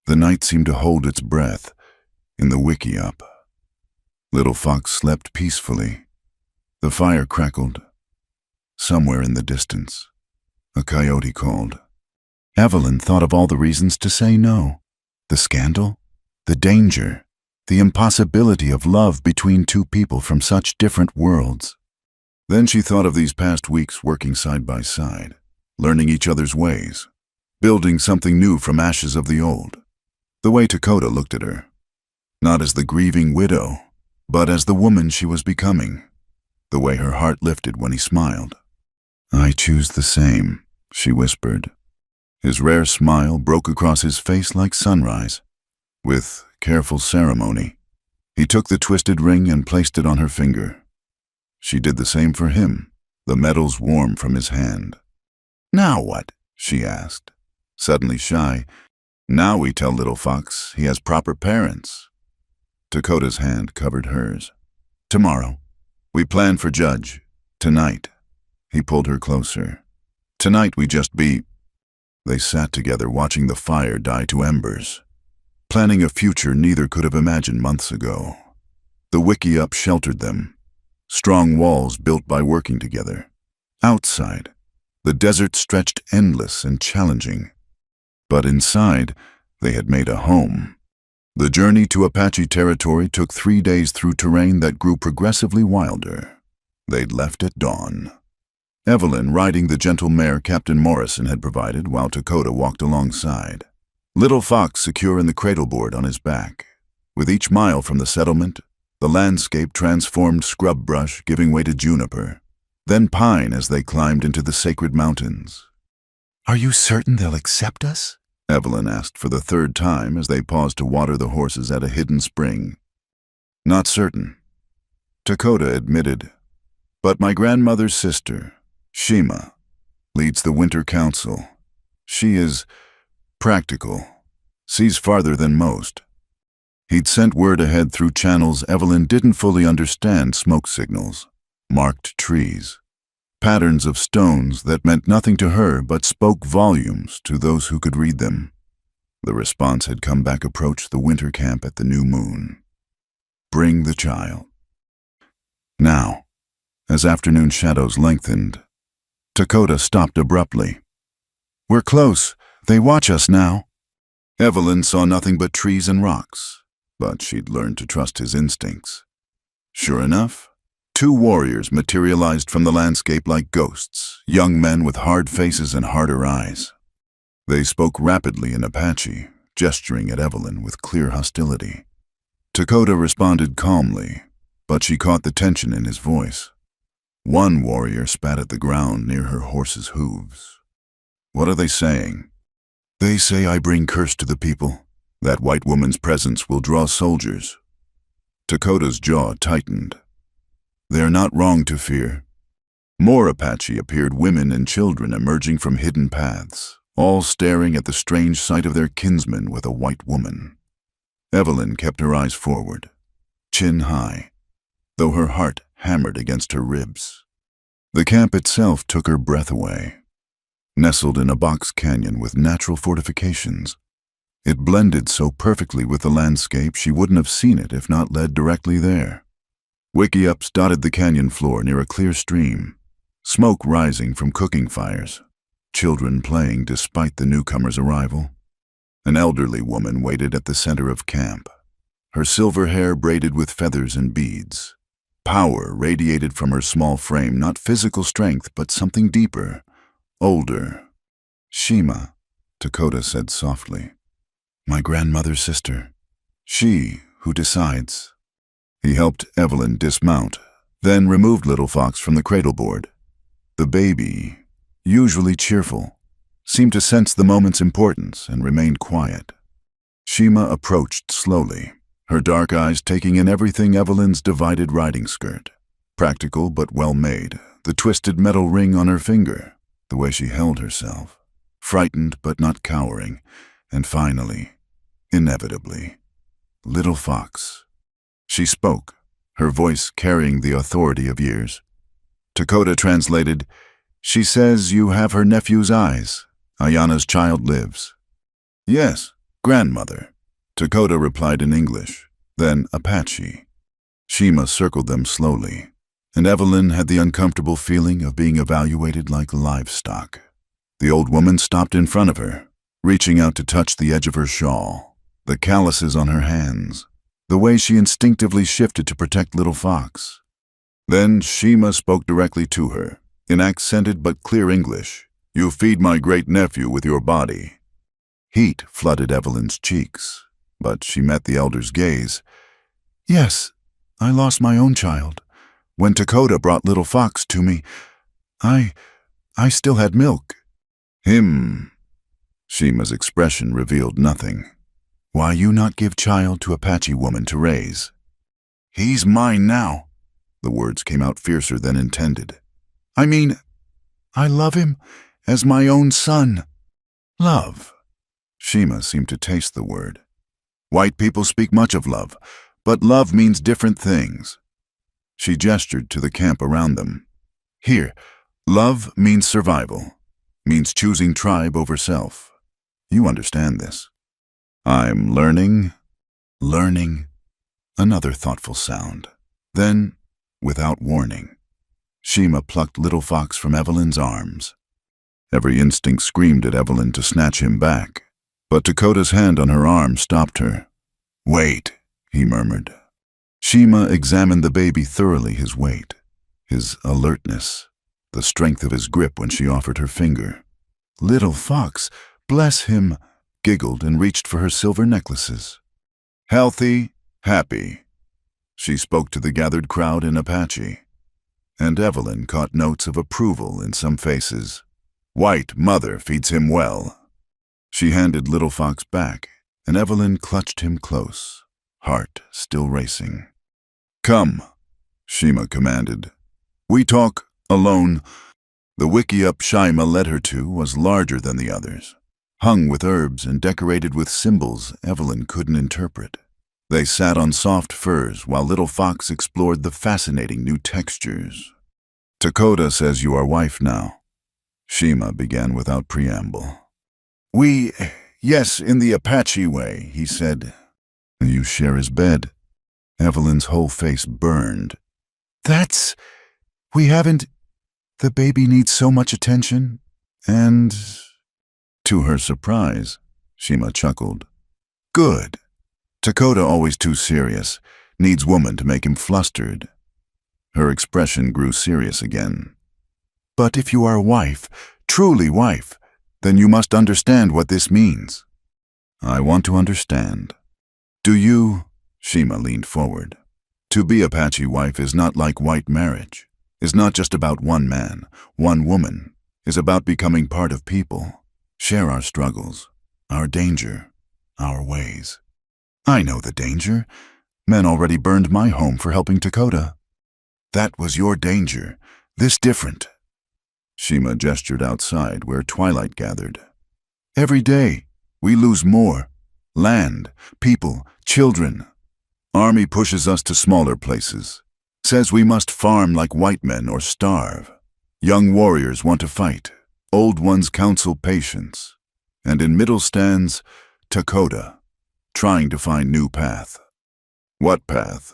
The night seemed to hold its breath in the wiki-up. Little Fox slept peacefully. The fire crackled. Somewhere in the distance, a coyote called. Evelyn thought of all the reasons to say no. The scandal, the danger, the impossibility of love between 2 people from such different worlds. Then she thought of these past weeks working side by side, learning each other's ways, building something new from ashes of the old. The way Dakota looked at her, not as the grieving widow, but as the woman she was becoming. The way her heart lifted when he smiled. "I choose the same," she whispered. His rare smile broke across his face like sunrise. With careful ceremony, he took the twisted ring and placed it on her finger. She did the same for him, the metals warm from his hand. "Now what?" she asked, suddenly shy. "Now we tell little Fox he has proper parents." Dakota's hand covered hers. "Tomorrow. We plan for judge. Tonight." He pulled her closer. "Tonight we just be..." They sat together watching the fire die to embers, planning a future neither could have imagined months ago. The wiki-up sheltered them, strong walls built by working together. Outside, the desert stretched endless and challenging. But inside, they had made a home. The journey to Apache territory took 3 days through terrain that grew progressively wilder. They'd left at dawn. Evelyn riding the gentle mare Captain Morrison had provided while Dakota walked alongside. Little Fox secure in the cradleboard on his back. With each mile from the settlement, the landscape transformed scrub brush giving way to juniper, then pine as they climbed into the sacred mountains. Are you certain they'll accept us? Evelyn asked for the 3rd time as they paused to water the horses at a hidden spring. Not certain, Dakota admitted, but my grandmother's sister, Shima, leads the Winter Council. She is practical, sees farther than most. He'd sent word ahead through channels Evelyn didn't fully understand: smoke signals, marked trees, patterns of stones that meant nothing to her but spoke volumes to those who could read them. The response had come back: approach the winter camp at the new moon. Bring the child. Now, as afternoon shadows lengthened, Dakota stopped abruptly. We're close. They watch us now. Evelyn saw nothing but trees and rocks, but she'd learned to trust his instincts. Sure enough, 2 warriors materialized from the landscape like ghosts, young men with hard faces and harder eyes. They spoke rapidly in Apache, gesturing at Evelyn with clear hostility. Dakota responded calmly, but she caught the tension in his voice. One warrior spat at the ground near her horse's hooves. What are they saying? They say I bring curse to the people. That white woman's presence will draw soldiers. Dakota's jaw tightened. They're not wrong to fear. More Apache appeared, women and children emerging from hidden paths, all staring at the strange sight of their kinsman with a white woman. Evelyn kept her eyes forward, chin high, though her heart hammered against her ribs. The camp itself took her breath away. Nestled in a box canyon with natural fortifications, it blended so perfectly with the landscape she wouldn't have seen it if not led directly there. Wickiups dotted the canyon floor near a clear stream, smoke rising from cooking fires, children playing despite the newcomer's arrival. An elderly woman waited at the center of camp, her silver hair braided with feathers and beads. Power radiated from her small frame, not physical strength, but something deeper, older. Shima, Dakota said softly. My grandmother's sister. She who decides. He helped Evelyn dismount, then removed Little Fox from the cradleboard. The baby, usually cheerful, seemed to sense the moment's importance and remained quiet. Shima approached slowly, her dark eyes taking in everything: Evelyn's divided riding skirt, practical but well-made, the twisted metal ring on her finger, the way she held herself, frightened but not cowering, and finally, inevitably, Little Fox. She spoke, her voice carrying the authority of years. Dakota translated, She says you have her nephew's eyes. Ayana's child lives. Yes, grandmother. Dakota replied in English, then Apache. Shima circled them slowly, and Evelyn had the uncomfortable feeling of being evaluated like livestock. The old woman stopped in front of her, reaching out to touch the edge of her shawl, the calluses on her hands, the way she instinctively shifted to protect Little Fox. Then Shima spoke directly to her, in accented but clear English. You feed my great-nephew with your body. Heat flooded Evelyn's cheeks, but she met the elder's gaze. Yes, I lost my own child. When Dakota brought Little Fox to me, I still had milk. Him. Shima's expression revealed nothing. Why you not give child to Apache woman to raise? He's mine now. The words came out fiercer than intended. I mean, I love him as my own son. Love. Shima seemed to taste the word. White people speak much of love, but love means different things. She gestured to the camp around them. Here, love means survival, means choosing tribe over self. You understand this. I'm learning. Another thoughtful sound. Then, without warning, Shima plucked Little Fox from Evelyn's arms. Every instinct screamed at Evelyn to snatch him back, but Dakota's hand on her arm stopped her. Wait, he murmured. Shima examined the baby thoroughly, his weight, his alertness, the strength of his grip when she offered her finger. Little fox, bless him, giggled and reached for her silver necklaces. Healthy, happy. She spoke to the gathered crowd in Apache, and Evelyn caught notes of approval in some faces. White mother feeds him well. She handed Little Fox back, and Evelyn clutched him close, heart still racing. Come, Shima commanded. We talk alone. The wickiup Shima led her to was larger than the others, hung with herbs and decorated with symbols Evelyn couldn't interpret. They sat on soft furs while Little Fox explored the fascinating new textures. Dakota says you are wife now, Shima began without preamble. Yes, in the Apache way, he said. You share his bed. Evelyn's whole face burned. We haven't. The baby needs so much attention, and... To her surprise, Shima chuckled. Good. Dakota always too serious, needs woman to make him flustered. Her expression grew serious again. But if you are a wife, truly wife, then you must understand what this means. I want to understand. Do you? Shima leaned forward. To be Apache wife is not like white marriage, is not just about one man, one woman, is about becoming part of people, share our struggles, our danger, our ways. I know the danger. Men already burned my home for helping Dakota. That was your danger, this different. Shima gestured outside where twilight gathered. Every day, we lose more. Land, people, children. Army pushes us to smaller places. Says we must farm like white men or starve. Young warriors want to fight. Old ones counsel patience. And in middle stands Dakota, trying to find new path. What path?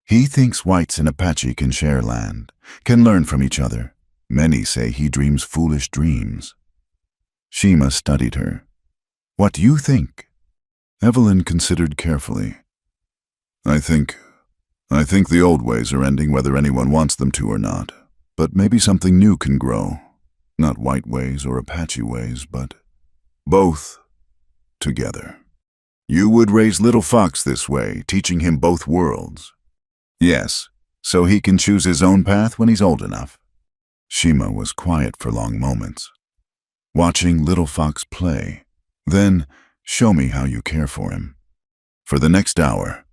He thinks whites and Apache can share land, can learn from each other. Many say he dreams foolish dreams. Shima studied her. What do you think? Evelyn considered carefully. I think the old ways are ending whether anyone wants them to or not. But maybe something new can grow. Not white ways or Apache ways, but both together. You would raise Little Fox this way, teaching him both worlds. Yes, so he can choose his own path when he's old enough. Shima was quiet for long moments, watching Little Fox play. Then, show me how you care for him. For the next hour,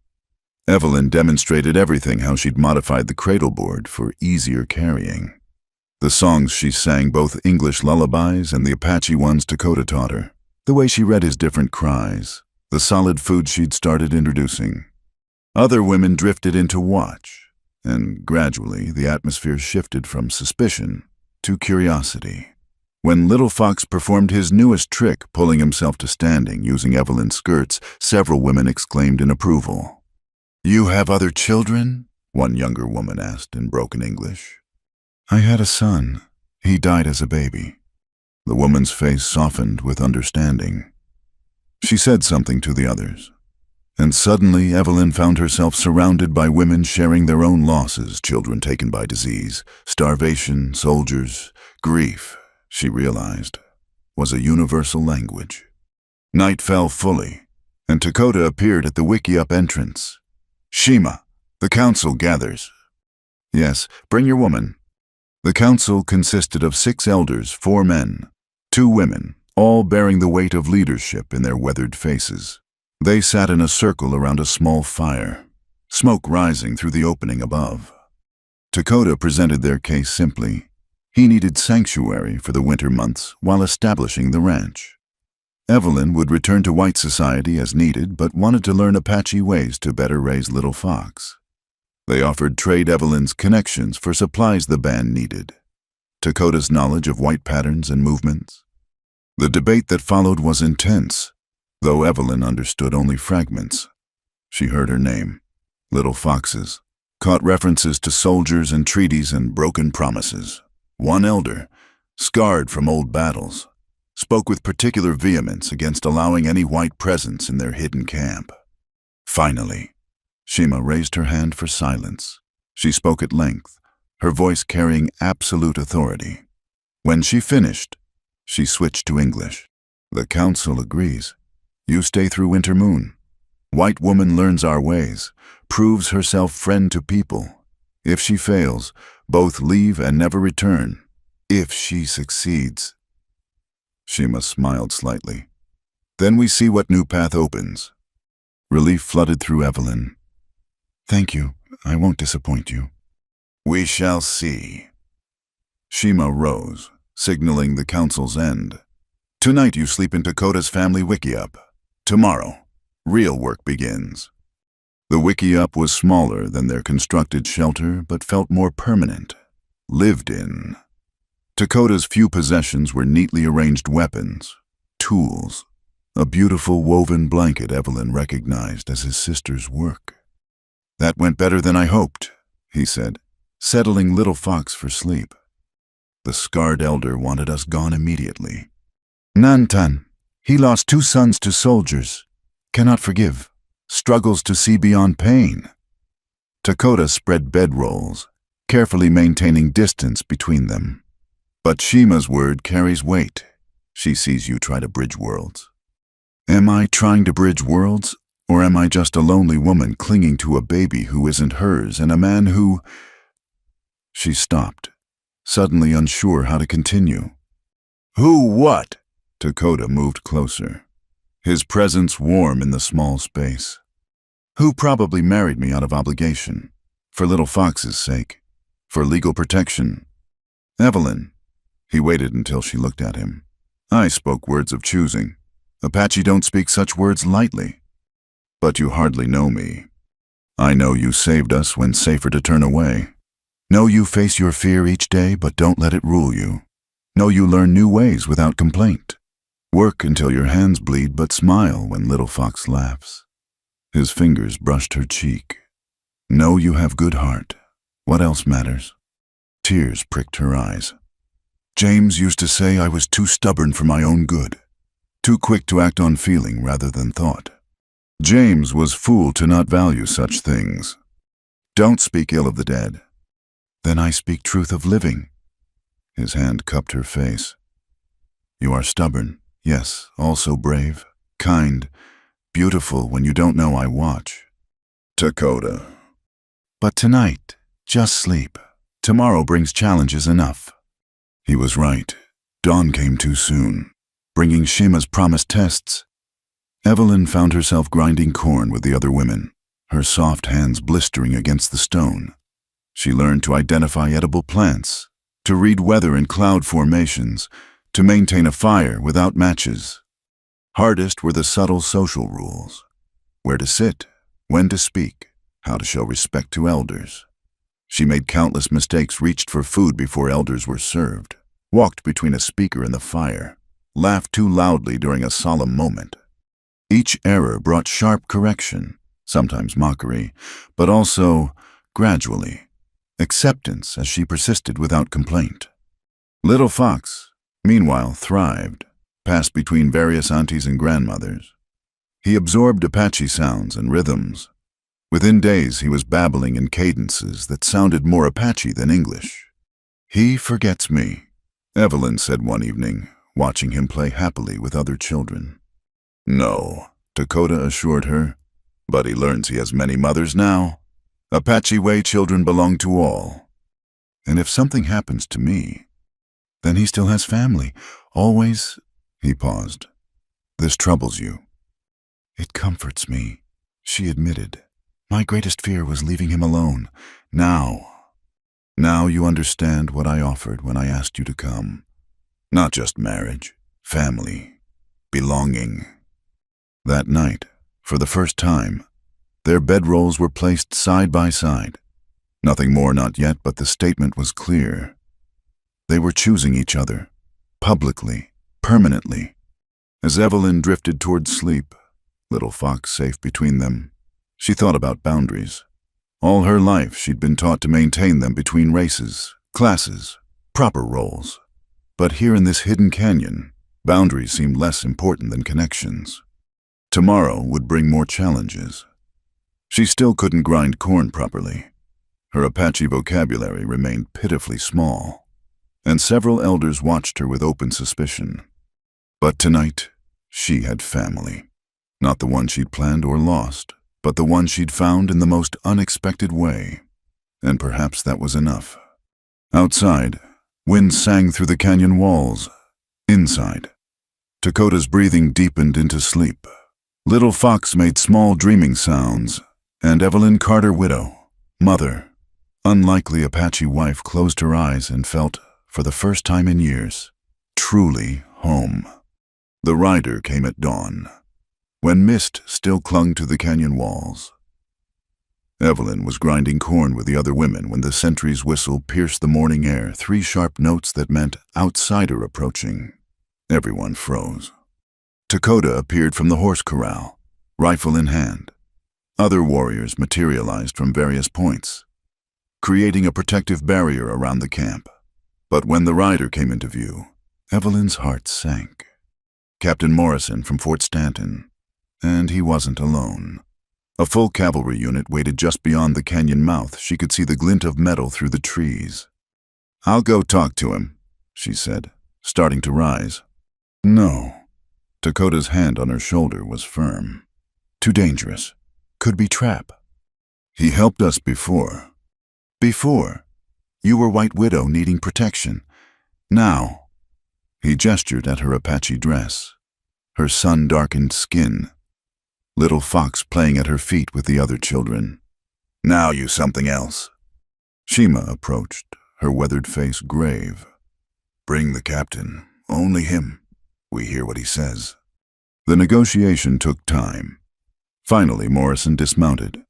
Evelyn demonstrated everything how she'd modified the cradle board for easier carrying. The songs she sang, both English lullabies and the Apache ones Dakota taught her, the way she read his different cries, the solid food she'd started introducing. Other women drifted into watch, and gradually the atmosphere shifted from suspicion to curiosity. When Little Fox performed his newest trick, pulling himself to standing using Evelyn's skirts, several women exclaimed in approval. You have other children? One younger woman asked in broken English. I had a son. He died as a baby. The woman's face softened with understanding. She said something to the others, and suddenly Evelyn found herself surrounded by women sharing their own losses, children taken by disease, starvation, soldiers, grief, she realized, was a universal language. Night fell fully, and Dakota appeared at the wickiup entrance. Shima, the council gathers. Yes, bring your woman. The council consisted of 6 elders, 4 men, 2 women, all bearing the weight of leadership in their weathered faces. They sat in a circle around a small fire, smoke rising through the opening above. Dakota presented their case simply. He needed sanctuary for the winter months while establishing the ranch. Evelyn would return to white society as needed, but wanted to learn Apache ways to better raise Little Fox. They offered trade Evelyn's connections for supplies the band needed, Dakota's knowledge of white patterns and movements. The debate that followed was intense, though Evelyn understood only fragments. She heard her name, Little Fox's, caught references to soldiers and treaties and broken promises. One elder, scarred from old battles, spoke with particular vehemence against allowing any white presence in their hidden camp. Finally, Shima raised her hand for silence. She spoke at length, her voice carrying absolute authority. When she finished, she switched to English. The council agrees. You stay through winter moon. White woman learns our ways, proves herself friend to people. If she fails, both leave and never return. If she succeeds. Shima smiled slightly. Then we see what new path opens. Relief flooded through Evelyn. Thank you. I won't disappoint you. We shall see. Shima rose, signaling the council's end. Tonight you sleep in Dakota's family wiki-up. Tomorrow, real work begins. The wiki-up was smaller than their constructed shelter, but felt more permanent, lived in. Dakota's few possessions were neatly arranged weapons, tools, a beautiful woven blanket Evelyn recognized as his sister's work. That went better than I hoped, he said, settling Little Fox for sleep. The scarred elder wanted us gone immediately. Nantan, he lost 2 sons to soldiers. Cannot forgive. Struggles to see beyond pain. Dakota spread bedrolls, carefully maintaining distance between them. But Shima's word carries weight. She sees you try to bridge worlds. Am I trying to bridge worlds, or am I just a lonely woman clinging to a baby who isn't hers and a man who... She stopped, suddenly unsure how to continue. Who what? Dakota moved closer, his presence warm in the small space. Who probably married me out of obligation, for Little Fox's sake, for legal protection. Evelyn. He waited until she looked at him. I spoke words of choosing. Apache don't speak such words lightly. But you hardly know me. I know you saved us when safer to turn away. Know you face your fear each day, but don't let it rule you. Know you learn new ways without complaint. Work until your hands bleed, but smile when Little Fox laughs. His fingers brushed her cheek. Know you have good heart. What else matters? Tears pricked her eyes. James used to say I was too stubborn for my own good, too quick to act on feeling rather than thought. James was fool to not value such things. Don't speak ill of the dead. Then I speak truth of living. His hand cupped her face. You are stubborn, yes, also brave, kind, beautiful when you don't know I watch. Dakota. But tonight, just sleep. Tomorrow brings challenges enough. He was right. Dawn came too soon, bringing Shima's promised tests. Evelyn found herself grinding corn with the other women, her soft hands blistering against the stone. She learned to identify edible plants, to read weather and cloud formations, to maintain a fire without matches. Hardest were the subtle social rules. Where to sit, when to speak, how to show respect to elders. She made countless mistakes, reached for food before elders were served, walked between a speaker and the fire, laughed too loudly during a solemn moment. Each error brought sharp correction, sometimes mockery, but also, gradually, acceptance as she persisted without complaint. Little Fox, meanwhile, thrived, passed between various aunties and grandmothers. He absorbed Apache sounds and rhythms. Within days, he was babbling in cadences that sounded more Apache than English. He forgets me, Evelyn said one evening, watching him play happily with other children. No, Dakota assured her, but he learns he has many mothers now. Apache way children belong to all. And if something happens to me, then he still has family. Always, he paused. This troubles you. It comforts me, she admitted. My greatest fear was leaving him alone. Now you understand what I offered when I asked you to come. Not just marriage, family, belonging. That night, for the first time, their bedrolls were placed side by side. Nothing more not yet, but the statement was clear. They were choosing each other, publicly, permanently. As Evelyn drifted toward sleep, Little Fox safe between them, she thought about boundaries. All her life she'd been taught to maintain them between races, classes, proper roles. But here in this hidden canyon, boundaries seemed less important than connections. Tomorrow would bring more challenges, She still couldn't grind corn properly. Her Apache vocabulary remained pitifully small, and several elders watched her with open suspicion. But tonight, she had family. Not the one she'd planned or lost, but the one she'd found in the most unexpected way. And perhaps that was enough. Outside, wind sang through the canyon walls. Inside, Dakota's breathing deepened into sleep. Little Fox made small dreaming sounds, and Evelyn Carter, widow, mother, unlikely Apache wife, closed her eyes and felt, for the first time in years, truly home. The rider came at dawn, when mist still clung to the canyon walls. Evelyn was grinding corn with the other women when the sentry's whistle pierced the morning air, 3 sharp notes that meant outsider approaching. Everyone froze. Dakota appeared from the horse corral, rifle in hand. Other warriors materialized from various points, creating a protective barrier around the camp. But when the rider came into view, Evelyn's heart sank. Captain Morrison from Fort Stanton, and he wasn't alone. A full cavalry unit waited just beyond the canyon mouth. She could see the glint of metal through the trees. "I'll go talk to him," she said, starting to rise. "No." Dakota's hand on her shoulder was firm. "Too dangerous. Could be trap." "He helped us before." "Before? You were White Widow needing protection. Now." He gestured at her Apache dress, her sun-darkened skin. Little Fox playing at her feet with the other children. "Now you something else." Shima approached, her weathered face grave. "Bring the captain. Only him. We hear what he says." The negotiation took time. Finally, Morrison dismounted,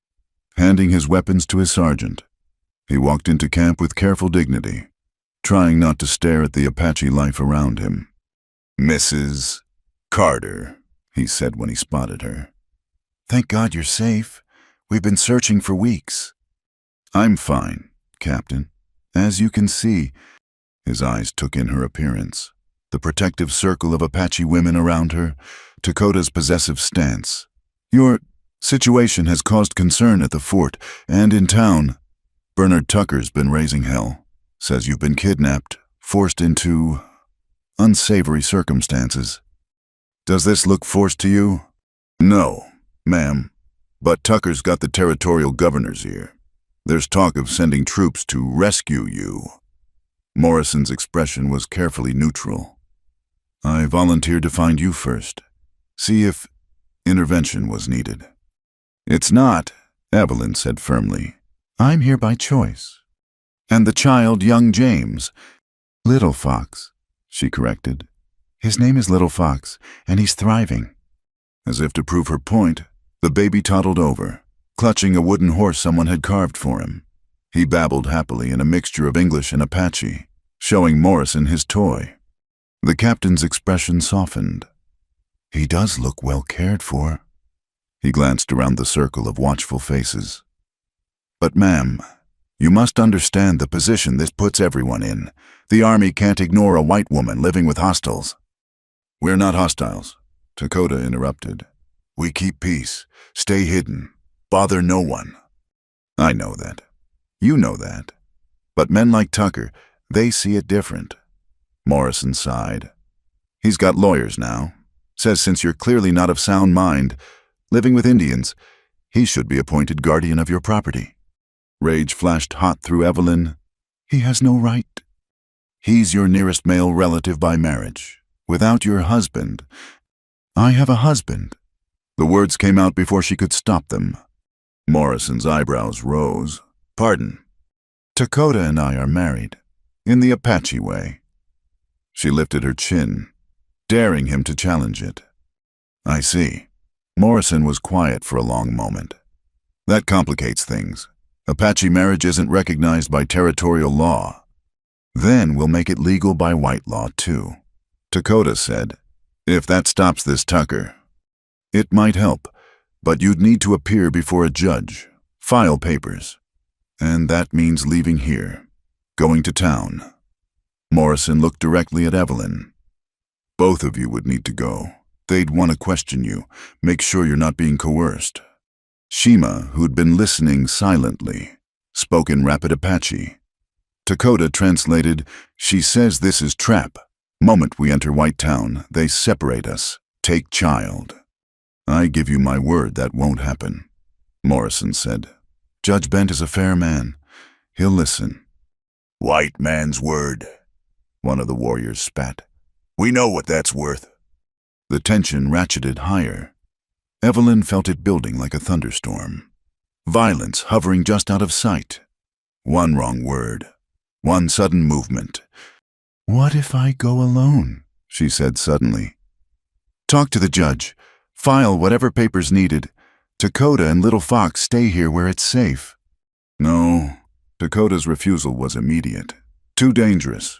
handing his weapons to his sergeant. He walked into camp with careful dignity, trying not to stare at the Apache life around him. "Mrs. Carter," he said when he spotted her. "Thank God you're safe. We've been searching for weeks." "I'm fine, Captain. As you can see." His eyes took in her appearance, the protective circle of Apache women around her, Dakota's possessive stance. "Your situation has caused concern at the fort and in town. Bernard Tucker's been raising hell. Says you've been kidnapped, forced into unsavory circumstances. Does this look forced to you?" "No, ma'am, but Tucker's got the territorial governor's ear. There's talk of sending troops to rescue you." Morrison's expression was carefully neutral. "I volunteered to find you first, see if intervention was needed." "It's not," Evelyn said firmly. "I'm here by choice. And the child, young James." "Little Fox," she corrected. "His name is Little Fox, and he's thriving." As if to prove her point, the baby toddled over, clutching a wooden horse someone had carved for him. He babbled happily in a mixture of English and Apache, showing Morrison his toy. The captain's expression softened. "He does look well cared for." He glanced around the circle of watchful faces. "But ma'am, you must understand the position this puts everyone in. The army can't ignore a white woman living with hostiles." "We're not hostiles," Dakota interrupted. "We keep peace, stay hidden, bother no one." "I know that. You know that. But men like Tucker, they see it different." Morrison sighed. "He's got lawyers now. Says since you're clearly not of sound mind, living with Indians, he should be appointed guardian of your property." Rage flashed hot through Evelyn. "He has no right." "He's your nearest male relative by marriage. Without your husband—" "I have a husband." The words came out before she could stop them. Morrison's eyebrows rose. "Pardon." "Dakota and I are married, in the Apache way." She lifted her chin, daring him to challenge it. "I see." Morrison was quiet for a long moment. "That complicates things. Apache marriage isn't recognized by territorial law. Then we'll make it legal by white law, too." Dakota said, "If that stops this Tucker." "It might help, but you'd need to appear before a judge, file papers. And that means leaving here, going to town." Morrison looked directly at Evelyn. "Both of you would need to go. They'd want to question you, make sure you're not being coerced." Shima, who'd been listening silently, spoke in rapid Apache. Dakota translated, "She says this is trap. Moment we enter White Town, they separate us. Take child." "I give you my word that won't happen," Morrison said. "Judge Bent is a fair man. He'll listen." "White man's word," one of the warriors spat. "We know what that's worth." The tension ratcheted higher. Evelyn felt it building like a thunderstorm. Violence hovering just out of sight. One wrong word. One sudden movement. "What if I go alone?" she said suddenly. "Talk to the judge. File whatever papers needed. Dakota and Little Fox stay here where it's safe." No, Dakota's refusal was immediate. Too dangerous.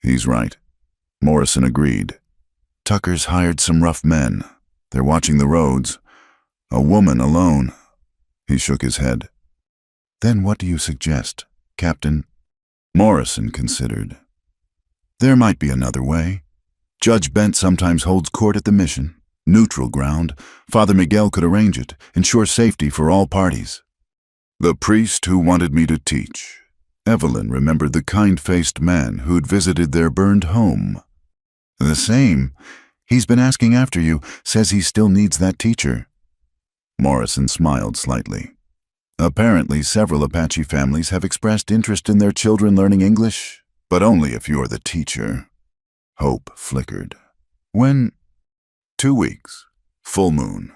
"He's right," Morrison agreed. "Tucker's hired some rough men. They're watching the roads. A woman alone." He shook his head. "Then what do you suggest, Captain?" Morrison considered. "There might be another way. Judge Bent sometimes holds court at the mission. Neutral ground. Father Miguel could arrange it, ensure safety for all parties." "The priest who wanted me to teach." Evelyn remembered the kind-faced man who'd visited their burned home. "The same. He's been asking after you, says he still needs that teacher." Morrison smiled slightly. "Apparently several Apache families have expressed interest in their children learning English, but only if you're the teacher." Hope flickered. "When?" 2 weeks. Full moon.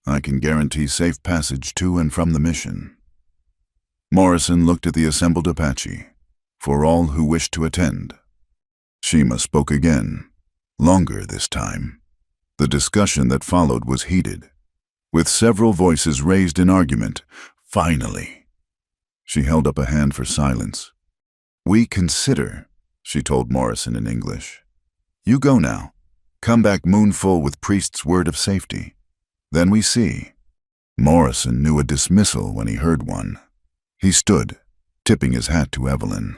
I can guarantee safe passage to and from the mission." Morrison looked at the assembled Apache. "For all who wish to attend." Shima spoke again. Longer this time. The discussion that followed was heated, with several voices raised in argument. "Finally." She held up a hand for silence. "We consider," she told Morrison in English. "You go now. Come back moonful with priest's word of safety. Then we see." Morrison knew a dismissal when he heard one. He stood, tipping his hat to Evelyn.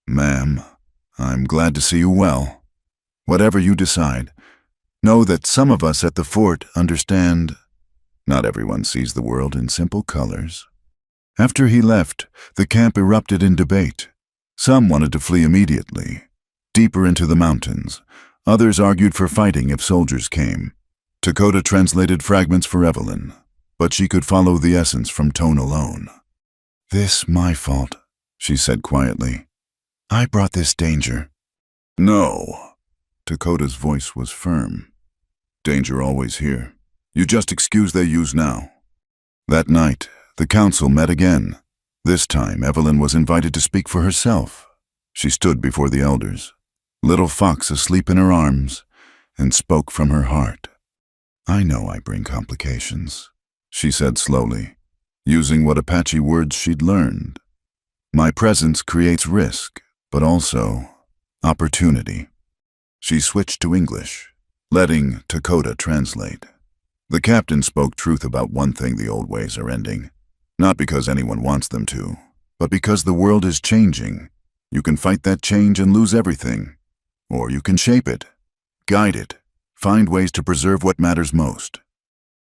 "Ma'am, I'm glad to see you well. Whatever you decide, know that some of us at the fort understand. Not everyone sees the world in simple colors." After he left, the camp erupted in debate. Some wanted to flee immediately, deeper into the mountains. Others argued for fighting if soldiers came. Dakota translated fragments for Evelyn, but she could follow the essence from tone alone. "This my fault," she said quietly. "I brought this danger." "No." Dakota's voice was firm. "Danger always here. You just excuse their use now." That night, the council met again. This time, Evelyn was invited to speak for herself. She stood before the elders, Little Fox asleep in her arms, and spoke from her heart. "I know I bring complications," she said slowly, using what Apache words she'd learned. "My presence creates risk, but also opportunity." She switched to English, letting Dakota translate. The captain spoke truth about one thing: the old ways are ending. Not because anyone wants them to, but because the world is changing. You can fight that change and lose everything. Or you can shape it, guide it, find ways to preserve what matters most.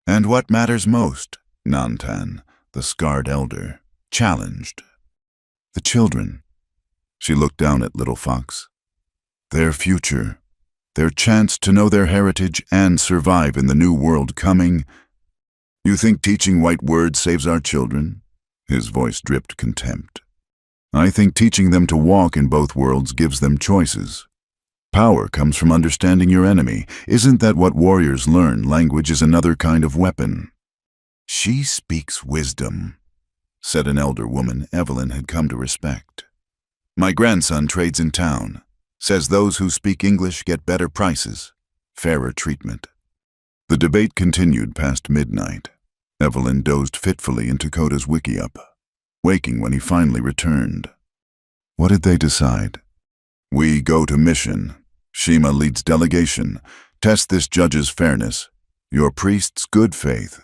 "And what matters most?" Nantan, the scarred elder, challenged. "The children." She looked down at Little Fox. "Their future, their chance to know their heritage and survive in the new world coming." "You think teaching white words saves our children?" His voice dripped contempt. "I think teaching them to walk in both worlds gives them choices. Power comes from understanding your enemy. Isn't that what warriors learn? Language is another kind of weapon." "She speaks wisdom," said an elder woman Evelyn had come to respect. "My grandson trades in town. Says those who speak English get better prices, fairer treatment." The debate continued past midnight. Evelyn dozed fitfully in Dakota's wiki-up, waking when he finally returned. What did they decide? "We go to mission. Shima leads delegation. Test this judge's fairness. Your priest's good faith."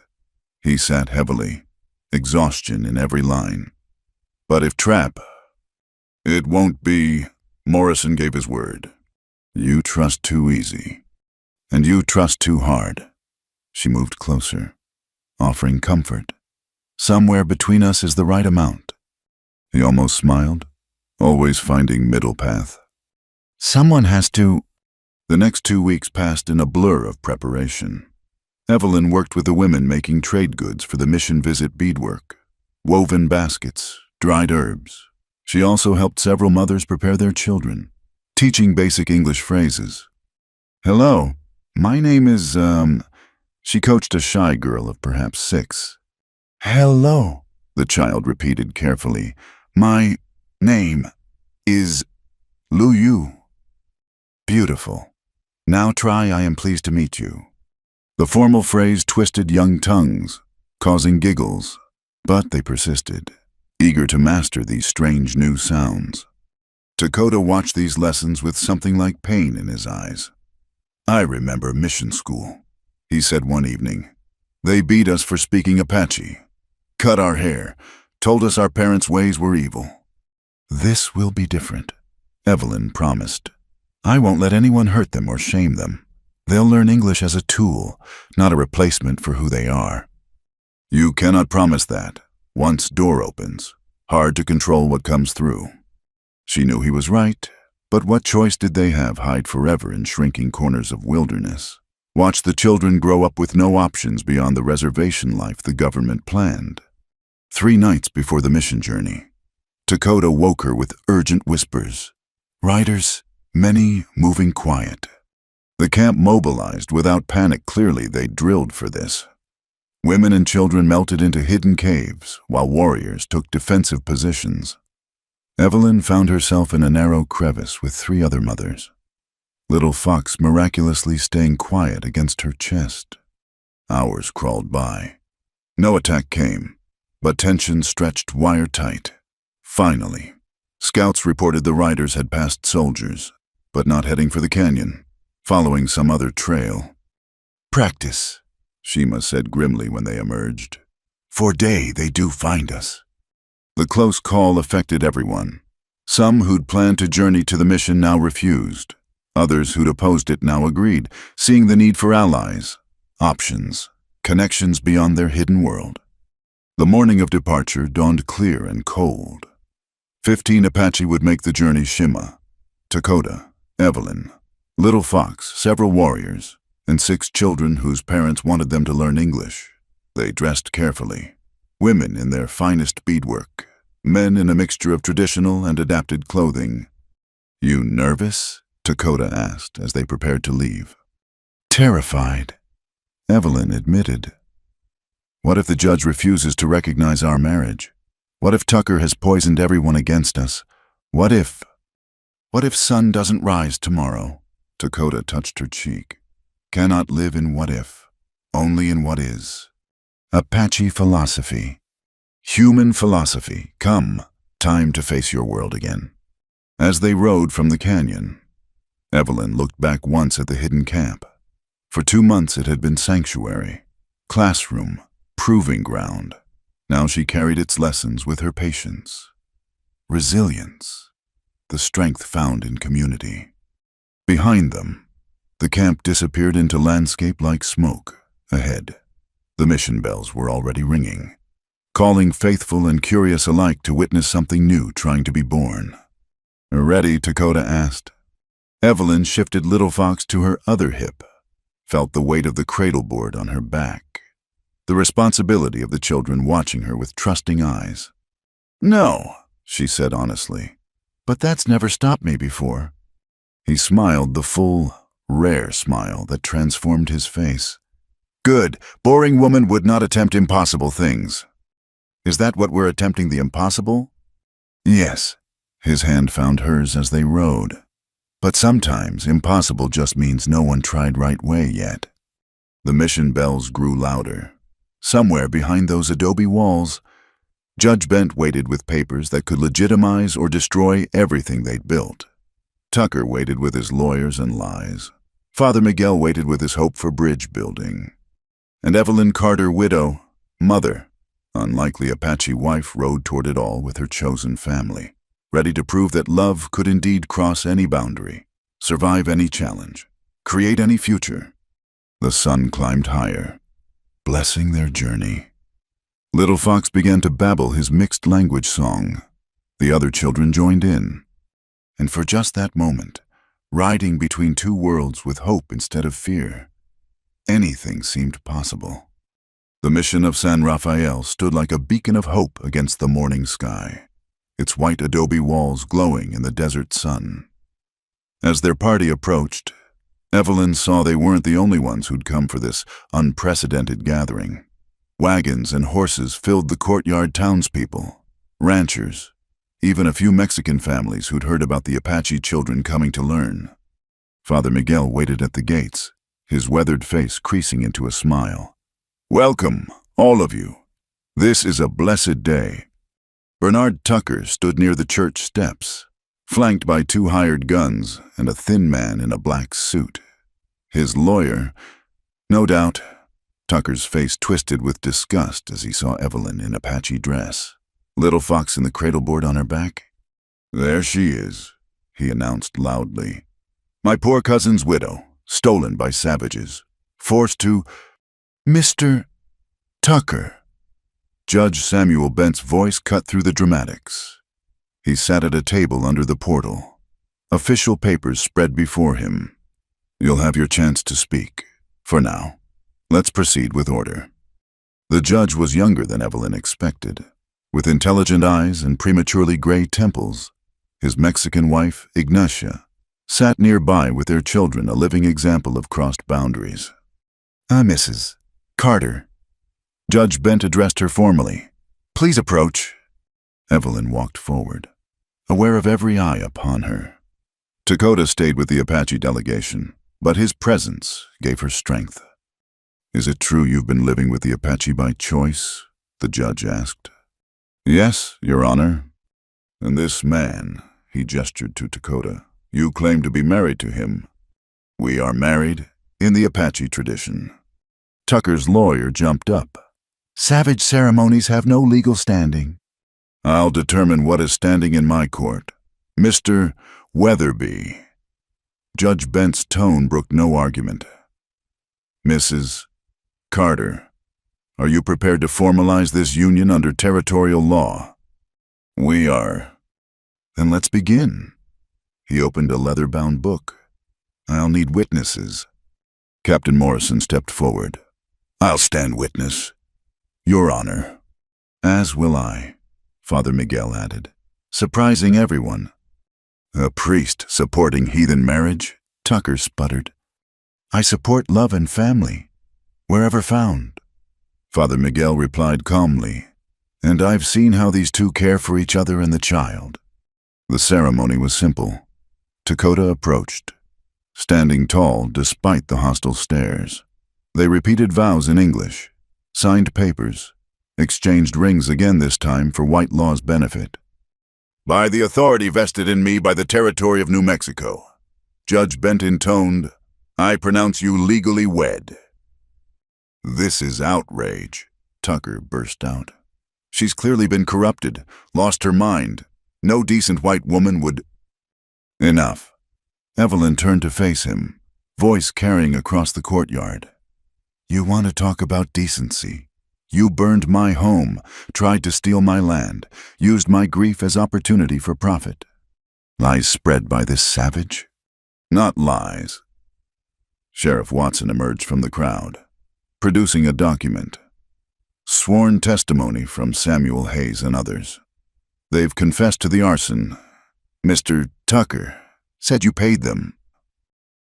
He sat heavily, exhaustion in every line. "But if trap, it won't be." Morrison gave his word. "You trust too easy. And you trust too hard." She moved closer. offering comfort. Somewhere between us is the right amount. He almost smiled, always finding middle path. Someone has to... The next 2 weeks passed in a blur of preparation. Evelyn worked with the women making trade goods for the mission visit beadwork, woven baskets, dried herbs. She also helped several mothers prepare their children, teaching basic English phrases. Hello, my name is, She coached a shy girl of perhaps 6. Hello, the child repeated carefully. My name is Lu Yu. Beautiful. Now try I am pleased to meet you. The formal phrase twisted young tongues, causing giggles, but they persisted, eager to master these strange new sounds. Dakota watched these lessons with something like pain in his eyes. I remember mission school, he said one evening. They beat us for speaking Apache, cut our hair, told us our parents' ways were evil. This will be different, Evelyn promised. I won't let anyone hurt them or shame them. They'll learn English as a tool, not a replacement for who they are. You cannot promise that. Once door opens, hard to control what comes through. She knew he was right, but what choice did they have hide forever in shrinking corners of wilderness? Watch the children grow up with no options beyond the reservation life the government planned. 3 nights before the mission journey, Dakota woke her with urgent whispers. Riders, many moving quiet. The camp mobilized without panic. Clearly they'd drilled for this. Women and children melted into hidden caves, while warriors took defensive positions. Evelyn found herself in a narrow crevice with 3 other mothers. Little Fox miraculously staying quiet against her chest. Hours crawled by. No attack came, but tension stretched wire-tight. Finally, scouts reported the riders had passed soldiers, but not heading for the canyon, following some other trail. Practice, Shima said grimly when they emerged. For day they do find us. The close call affected everyone. Some who'd planned to journey to the mission now refused. Others who'd opposed it now agreed, seeing the need for allies, options, connections beyond their hidden world. The morning of departure dawned clear and cold. 15 Apache would make the journey: Shima, Dakota, Evelyn, Little Fox, several warriors, and 6 children whose parents wanted them to learn English. They dressed carefully. Women in their finest beadwork, men in a mixture of traditional and adapted clothing. You nervous? Dakota asked as they prepared to leave. Terrified, Evelyn admitted. What if the judge refuses to recognize our marriage? What if Tucker has poisoned everyone against us? What if sun doesn't rise tomorrow? Dakota touched her cheek. Cannot live in what if, only in what is. Apache philosophy. Human philosophy. Come, time to face your world again. As they rode from the canyon, Evelyn looked back once at the hidden camp. For 2 months it had been sanctuary, classroom, proving ground. Now she carried its lessons with her patience. Resilience, the strength found in community. Behind them, the camp disappeared into landscape like smoke. Ahead, the mission bells were already ringing, calling faithful and curious alike to witness something new trying to be born. Ready? Dakota asked. Evelyn shifted Little Fox to her other hip, felt the weight of the cradle board on her back, the responsibility of the children watching her with trusting eyes. No, she said honestly, but that's never stopped me before. He smiled, the full, rare smile that transformed his face. Good, boring woman would not attempt impossible things. Is that what we're attempting, the impossible? Yes, his hand found hers as they rode. But sometimes impossible just means no one tried right way yet. The mission bells grew louder. Somewhere behind those adobe walls, Judge Bent waited with papers that could legitimize or destroy everything they'd built. Tucker waited with his lawyers and lies. Father Miguel waited with his hope for bridge building. And Evelyn Carter, widow, mother, unlikely Apache wife, rode toward it all with her chosen family, ready to prove that love could indeed cross any boundary, survive any challenge, create any future. The sun climbed higher, blessing their journey. Little Fox began to babble his mixed language song. The other children joined in. And for just that moment, riding between two worlds with hope instead of fear, anything seemed possible. The mission of San Rafael stood like a beacon of hope against the morning sky, its white adobe walls glowing in the desert sun. As their party approached, Evelyn saw they weren't the only ones who'd come for this unprecedented gathering. Wagons and horses filled the courtyard. Townspeople, ranchers, even a few Mexican families who'd heard about the Apache children coming to learn. Father Miguel waited at the gates, his weathered face creasing into a smile. "Welcome, all of you. This is a blessed day." Bernard Tucker stood near the church steps, flanked by two hired guns and a thin man in a black suit. His lawyer, no doubt. Tucker's face twisted with disgust as he saw Evelyn in Apache dress. Little Fox in the cradleboard on her back. "There she is," he announced loudly. "My poor cousin's widow, stolen by savages, forced to—" "Mr. Tucker." Judge Samuel Bent's voice cut through the dramatics. He sat at a table under the portal. Official papers spread before him. "You'll have your chance to speak. For now, let's proceed with order." The judge was younger than Evelyn expected, with intelligent eyes and prematurely gray temples. His Mexican wife, Ignacia, sat nearby with their children, a living example of crossed boundaries. "Mrs. Carter." Judge Bent addressed her formally. "Please approach." Evelyn walked forward, aware of every eye upon her. Dakota stayed with the Apache delegation, but his presence gave her strength. "Is it true you've been living with the Apache by choice?" the judge asked. "Yes, Your Honor. And this man," he gestured to Dakota, "you claim to be married to him. We are married in the Apache tradition." Tucker's lawyer jumped up. "Savage ceremonies have no legal standing." "I'll determine what is standing in my court. Mr. Weatherby." Judge Bent's tone brooked no argument. "Mrs. Carter, are you prepared to formalize this union under territorial law?" "We are." "Then let's begin." He opened a leather-bound book. "I'll need witnesses." Captain Morrison stepped forward. "I'll stand witness, Your Honor." "As will I," Father Miguel added, surprising everyone. "A priest supporting heathen marriage?" Tucker sputtered. "I support love and family, wherever found." Father Miguel replied calmly, "And I've seen how these two care for each other and the child." The ceremony was simple. Dakota approached, standing tall despite the hostile stares. They repeated vows in English, signed papers, exchanged rings again this time for White Law's benefit. "By the authority vested in me by the territory of New Mexico," Judge Bent intoned, "I pronounce you legally wed." "This is outrage," Tucker burst out. "She's clearly been corrupted, lost her mind. No decent white woman would—" "Enough." Evelyn turned to face him, voice carrying across the courtyard. "You want to talk about decency? You burned my home, tried to steal my land, used my grief as opportunity for profit. Lies spread by this savage?" "Not lies." Sheriff Watson emerged from the crowd, producing a document. Sworn testimony from Samuel Hayes and others. "They've confessed to the arson. Mr. Tucker said you paid them."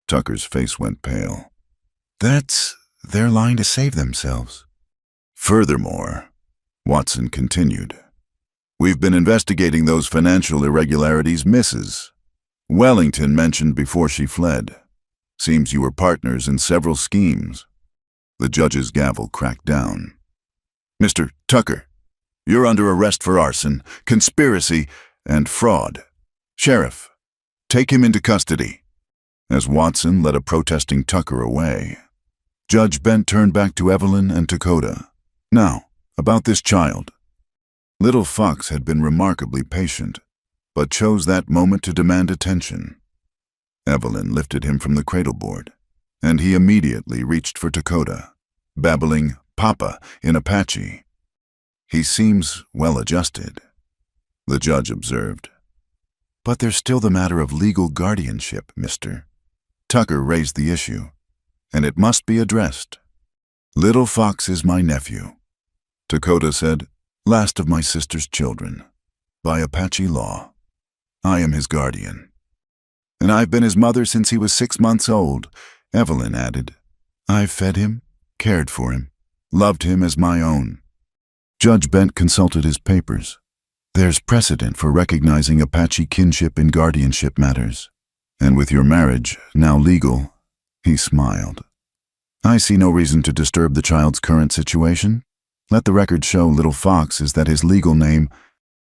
Tucker's face went pale. "That's their line to save themselves." "Furthermore," Watson continued, "we've been investigating those financial irregularities Mrs. Wellington mentioned before she fled. Seems you were partners in several schemes." The judge's gavel cracked down. "Mr. Tucker, you're under arrest for arson, conspiracy, and fraud. Sheriff, take him into custody." As Watson led a protesting Tucker away, Judge Bent turned back to Evelyn and Dakota. "Now, about this child." Little Fox had been remarkably patient, but chose that moment to demand attention. Evelyn lifted him from the cradleboard, and he immediately reached for Dakota, babbling Papa in Apache. He seems well-adjusted, the judge observed. But there's still the matter of legal guardianship, mister. Tucker raised the issue, and it must be addressed. Little Fox is my nephew, Dakota said, last of my sister's children. By Apache law, I am his guardian. And I've been his mother since he was 6 months old, Evelyn added. I've fed him, cared for him, loved him as my own. Judge Bent consulted his papers. There's precedent for recognizing Apache kinship in guardianship matters. And with your marriage, now legal, he smiled. I see no reason to disturb the child's current situation. Let the record show Little Fox is that his legal name,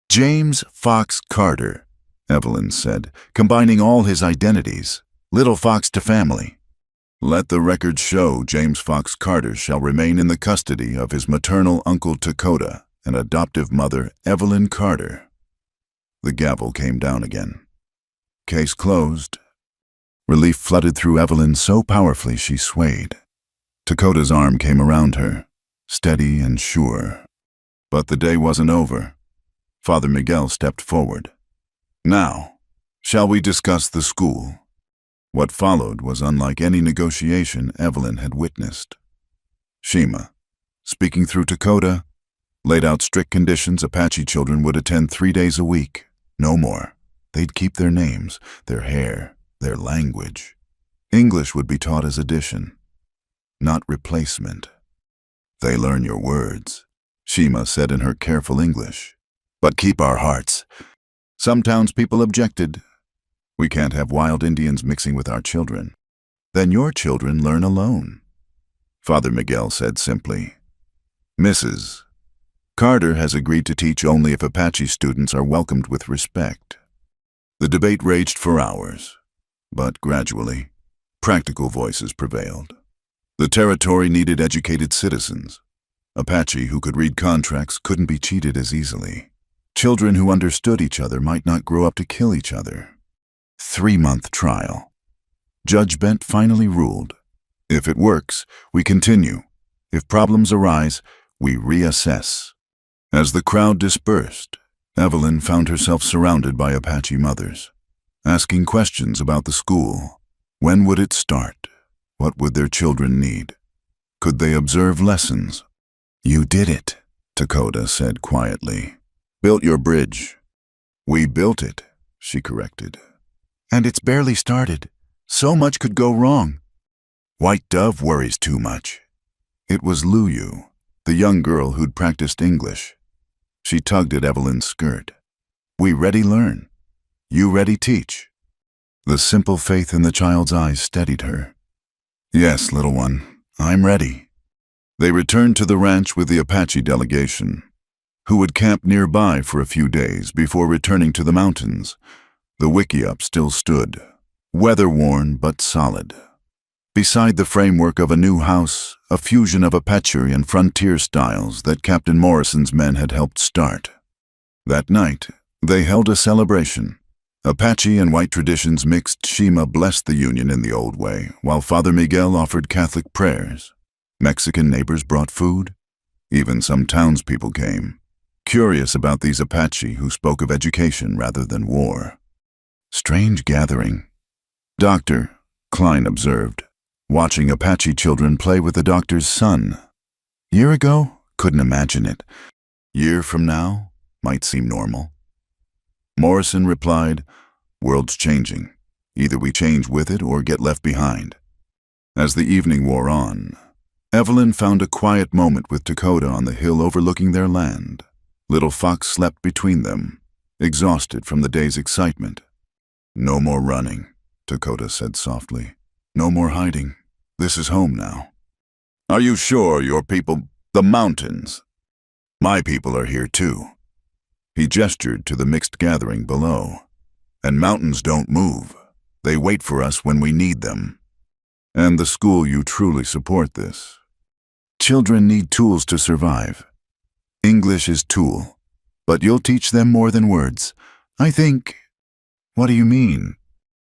James Fox Carter, Evelyn said, combining all his identities, Little Fox to family. Let the record show James Fox Carter shall remain in the custody of his maternal uncle Dakota and adoptive mother Evelyn Carter. The gavel came down again. Case closed. Relief flooded through Evelyn so powerfully she swayed. Dakota's arm came around her, steady and sure. But the day wasn't over. Father Miguel stepped forward. Now, shall we discuss the school? What followed was unlike any negotiation Evelyn had witnessed. Shima, speaking through Dakota, laid out strict conditions Apache children would attend 3 days a week, no more. They'd keep their names, their hair, their language. English would be taught as addition, not replacement. They learn your words, Shima said in her careful English. But keep our hearts. Some townspeople objected. We can't have wild Indians mixing with our children. Then your children learn alone, Father Miguel said simply. Mrs. Carter has agreed to teach only if Apache students are welcomed with respect. The debate raged for hours, but gradually, practical voices prevailed. The territory needed educated citizens. Apache who could read contracts couldn't be cheated as easily. Children who understood each other might not grow up to kill each other. 3-month trial. Judge Bent finally ruled. If it works, we continue. If problems arise, we reassess. As the crowd dispersed, Evelyn found herself surrounded by Apache mothers, asking questions about the school. When would it start? What would their children need? Could they observe lessons? You did it, Dakota said quietly. Built your bridge. We built it, she corrected. And it's barely started. So much could go wrong. White Dove worries too much. It was Luyu, the young girl who'd practiced English. She tugged at Evelyn's skirt. We ready learn. You ready teach. The simple faith in the child's eyes steadied her. Yes, little one, I'm ready. They returned to the ranch with the Apache delegation, who would camp nearby for a few days before returning to the mountains. The wickiup still stood, weather-worn but solid. Beside the framework of a new house, a fusion of Apache and frontier styles that Captain Morrison's men had helped start. That night, they held a celebration. Apache and white traditions mixed. Shima blessed the union in the old way, while Father Miguel offered Catholic prayers. Mexican neighbors brought food. Even some townspeople came, curious about these Apache who spoke of education rather than war. Strange gathering. Dr. Klein observed, watching Apache children play with the doctor's son. Year ago? Couldn't imagine it. Year from now? Might seem normal. Morrison replied, World's changing. Either we change with it or get left behind. As the evening wore on, Evelyn found a quiet moment with Dakota on the hill overlooking their land. Little Fox slept between them, exhausted from the day's excitement. No more running, Dakota said softly. No more hiding. This is home now. Are you sure your people, the mountains? My people are here too. He gestured to the mixed gathering below. And mountains don't move. They wait for us when we need them. And the school, you truly support this. Children need tools to survive. English is tool, but you'll teach them more than words. I think... What do you mean?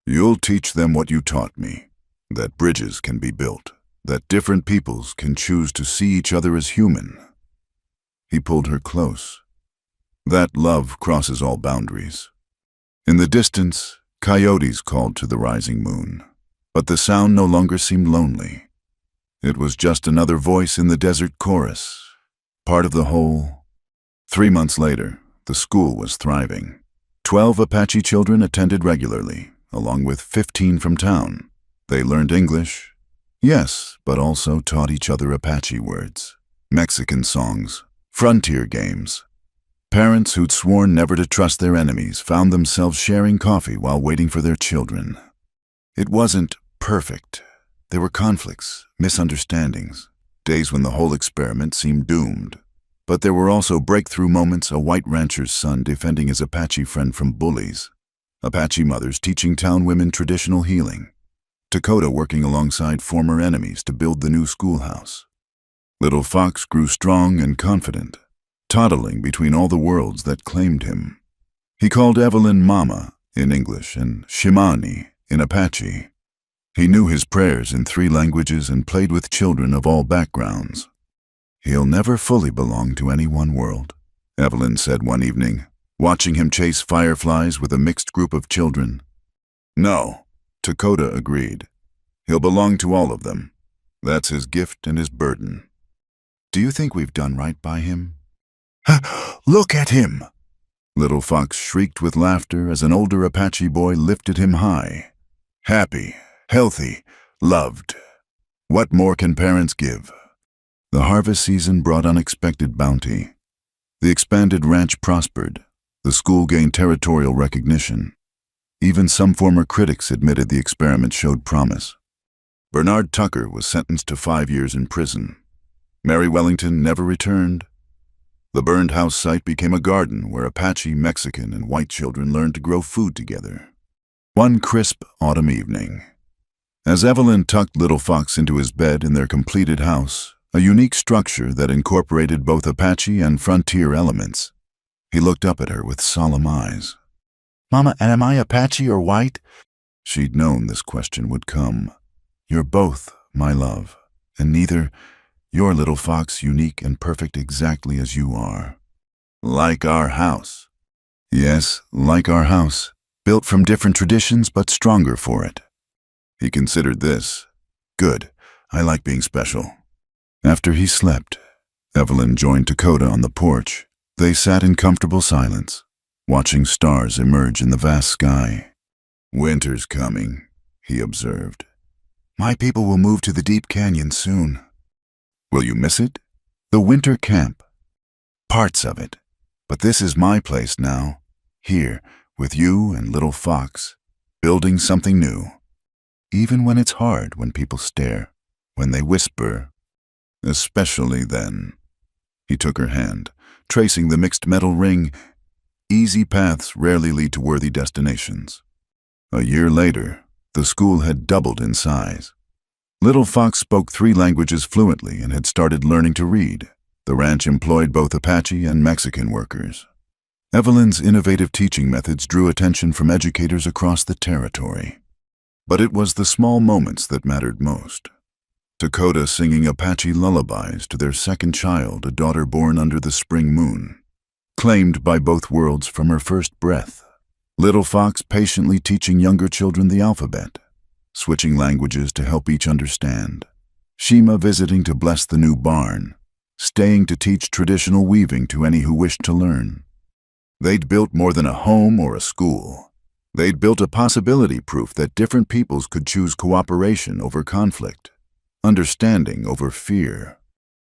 You'll teach them what you taught me, that bridges can be built, that different peoples can choose to see each other as human. He pulled her close. That love crosses all boundaries. In the distance, coyotes called to the rising moon, but the sound no longer seemed lonely. It was just another voice in the desert chorus, part of the whole. 3 months later, the school was thriving. 12 Apache children attended regularly, along with 15 from town. They learned English, yes, but also taught each other Apache words, Mexican songs, frontier games. Parents who'd sworn never to trust their enemies found themselves sharing coffee while waiting for their children. It wasn't perfect. There were conflicts, misunderstandings, days when the whole experiment seemed doomed. But there were also breakthrough moments, a white rancher's son defending his Apache friend from bullies, Apache mothers teaching town women traditional healing, Dakota working alongside former enemies to build the new schoolhouse. Little Fox grew strong and confident, toddling between all the worlds that claimed him. He called Evelyn Mama in English and Shimani in Apache. He knew his prayers in 3 languages and played with children of all backgrounds. "He'll never fully belong to any one world," Evelyn said one evening, watching him chase fireflies with a mixed group of children. "No," Dakota agreed. "He'll belong to all of them. That's his gift and his burden." "Do you think we've done right by him?" "Look at him!" Little Fox shrieked with laughter as an older Apache boy lifted him high. "Happy, healthy, loved. What more can parents give?" The harvest season brought unexpected bounty. The expanded ranch prospered. The school gained territorial recognition. Even some former critics admitted the experiment showed promise. Bernard Tucker was sentenced to 5 years in prison. Mary Wellington never returned. The burned house site became a garden where Apache, Mexican, and white children learned to grow food together. One crisp autumn evening, as Evelyn tucked Little Fox into his bed in their completed house, a unique structure that incorporated both Apache and frontier elements, he looked up at her with solemn eyes. "Mama, am I Apache or white?" She'd known this question would come. "You're both, my love, and neither. You're Little Fox, unique and perfect exactly as you are. Like our house." "Yes, like our house, built from different traditions but stronger for it." He considered this. "Good, I like being special." After he slept, Evelyn joined Dakota on the porch. They sat in comfortable silence, watching stars emerge in the vast sky. "Winter's coming," he observed. "My people will move to the deep canyon soon." "Will you miss it?" "The winter camp. Parts of it. But this is my place now, here, with you and Little Fox, building something new. Even when it's hard, when people stare, when they whisper. Especially then." He took her hand, tracing the mixed metal ring. Easy paths rarely lead to worthy destinations. A year later, the school had doubled in size. Little Fox spoke 3 languages fluently and had started learning to read. The ranch employed both Apache and Mexican workers. Evelyn's innovative teaching methods drew attention from educators across the territory. But it was the small moments that mattered most. Dakota singing Apache lullabies to their second child, a daughter born under the spring moon, claimed by both worlds from her first breath. Little Fox patiently teaching younger children the alphabet, switching languages to help each understand. Shima visiting to bless the new barn, staying to teach traditional weaving to any who wished to learn. They'd built more than a home or a school. They'd built a possibility proof that different peoples could choose cooperation over conflict, understanding over fear.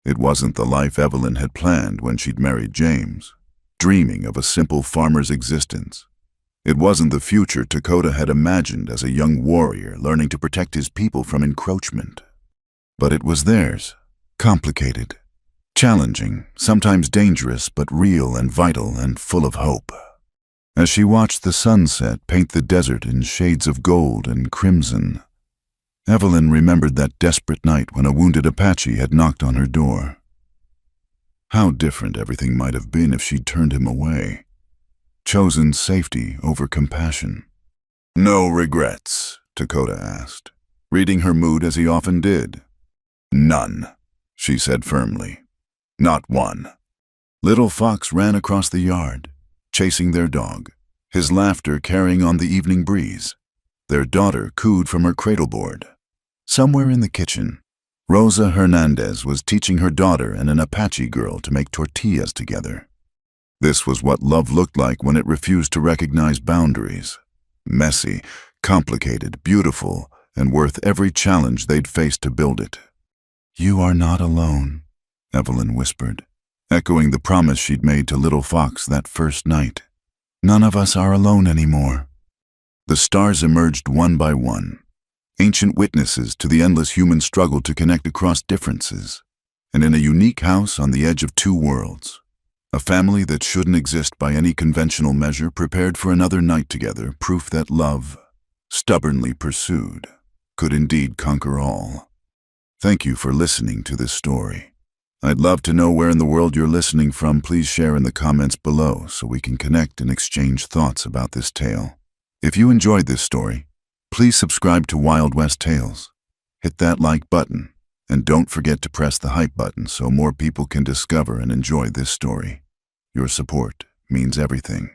It wasn't the life Evelyn had planned when she'd married James, dreaming of a simple farmer's existence. It wasn't the future Dakota had imagined as a young warrior learning to protect his people from encroachment. But it was theirs, complicated, challenging, sometimes dangerous, but real and vital and full of hope. As she watched the sunset paint the desert in shades of gold and crimson, Evelyn remembered that desperate night when a wounded Apache had knocked on her door. How different everything might have been if she'd turned him away, chosen safety over compassion. "No regrets?" Dakota asked, reading her mood as he often did. None, she said firmly. Not one. Little Fox ran across the yard, chasing their dog, his laughter carrying on the evening breeze. Their daughter cooed from her cradleboard. Somewhere in the kitchen, Rosa Hernandez was teaching her daughter and an Apache girl to make tortillas together. This was what love looked like when it refused to recognize boundaries. Messy, complicated, beautiful, and worth every challenge they'd faced to build it. "You are not alone," Evelyn whispered, echoing the promise she'd made to Little Fox that first night. "None of us are alone anymore." The stars emerged one by one, ancient witnesses to the endless human struggle to connect across differences, and in a unique house on the edge of two worlds, a family that shouldn't exist by any conventional measure prepared for another night together, proof that love, stubbornly pursued, could indeed conquer all. Thank you for listening to this story. I'd love to know where in the world you're listening from. Please share in the comments below so we can connect and exchange thoughts about this tale. If you enjoyed this story, please subscribe to Wild West Tales. Hit that like button, and don't forget to press the hype button so more people can discover and enjoy this story. Your support means everything.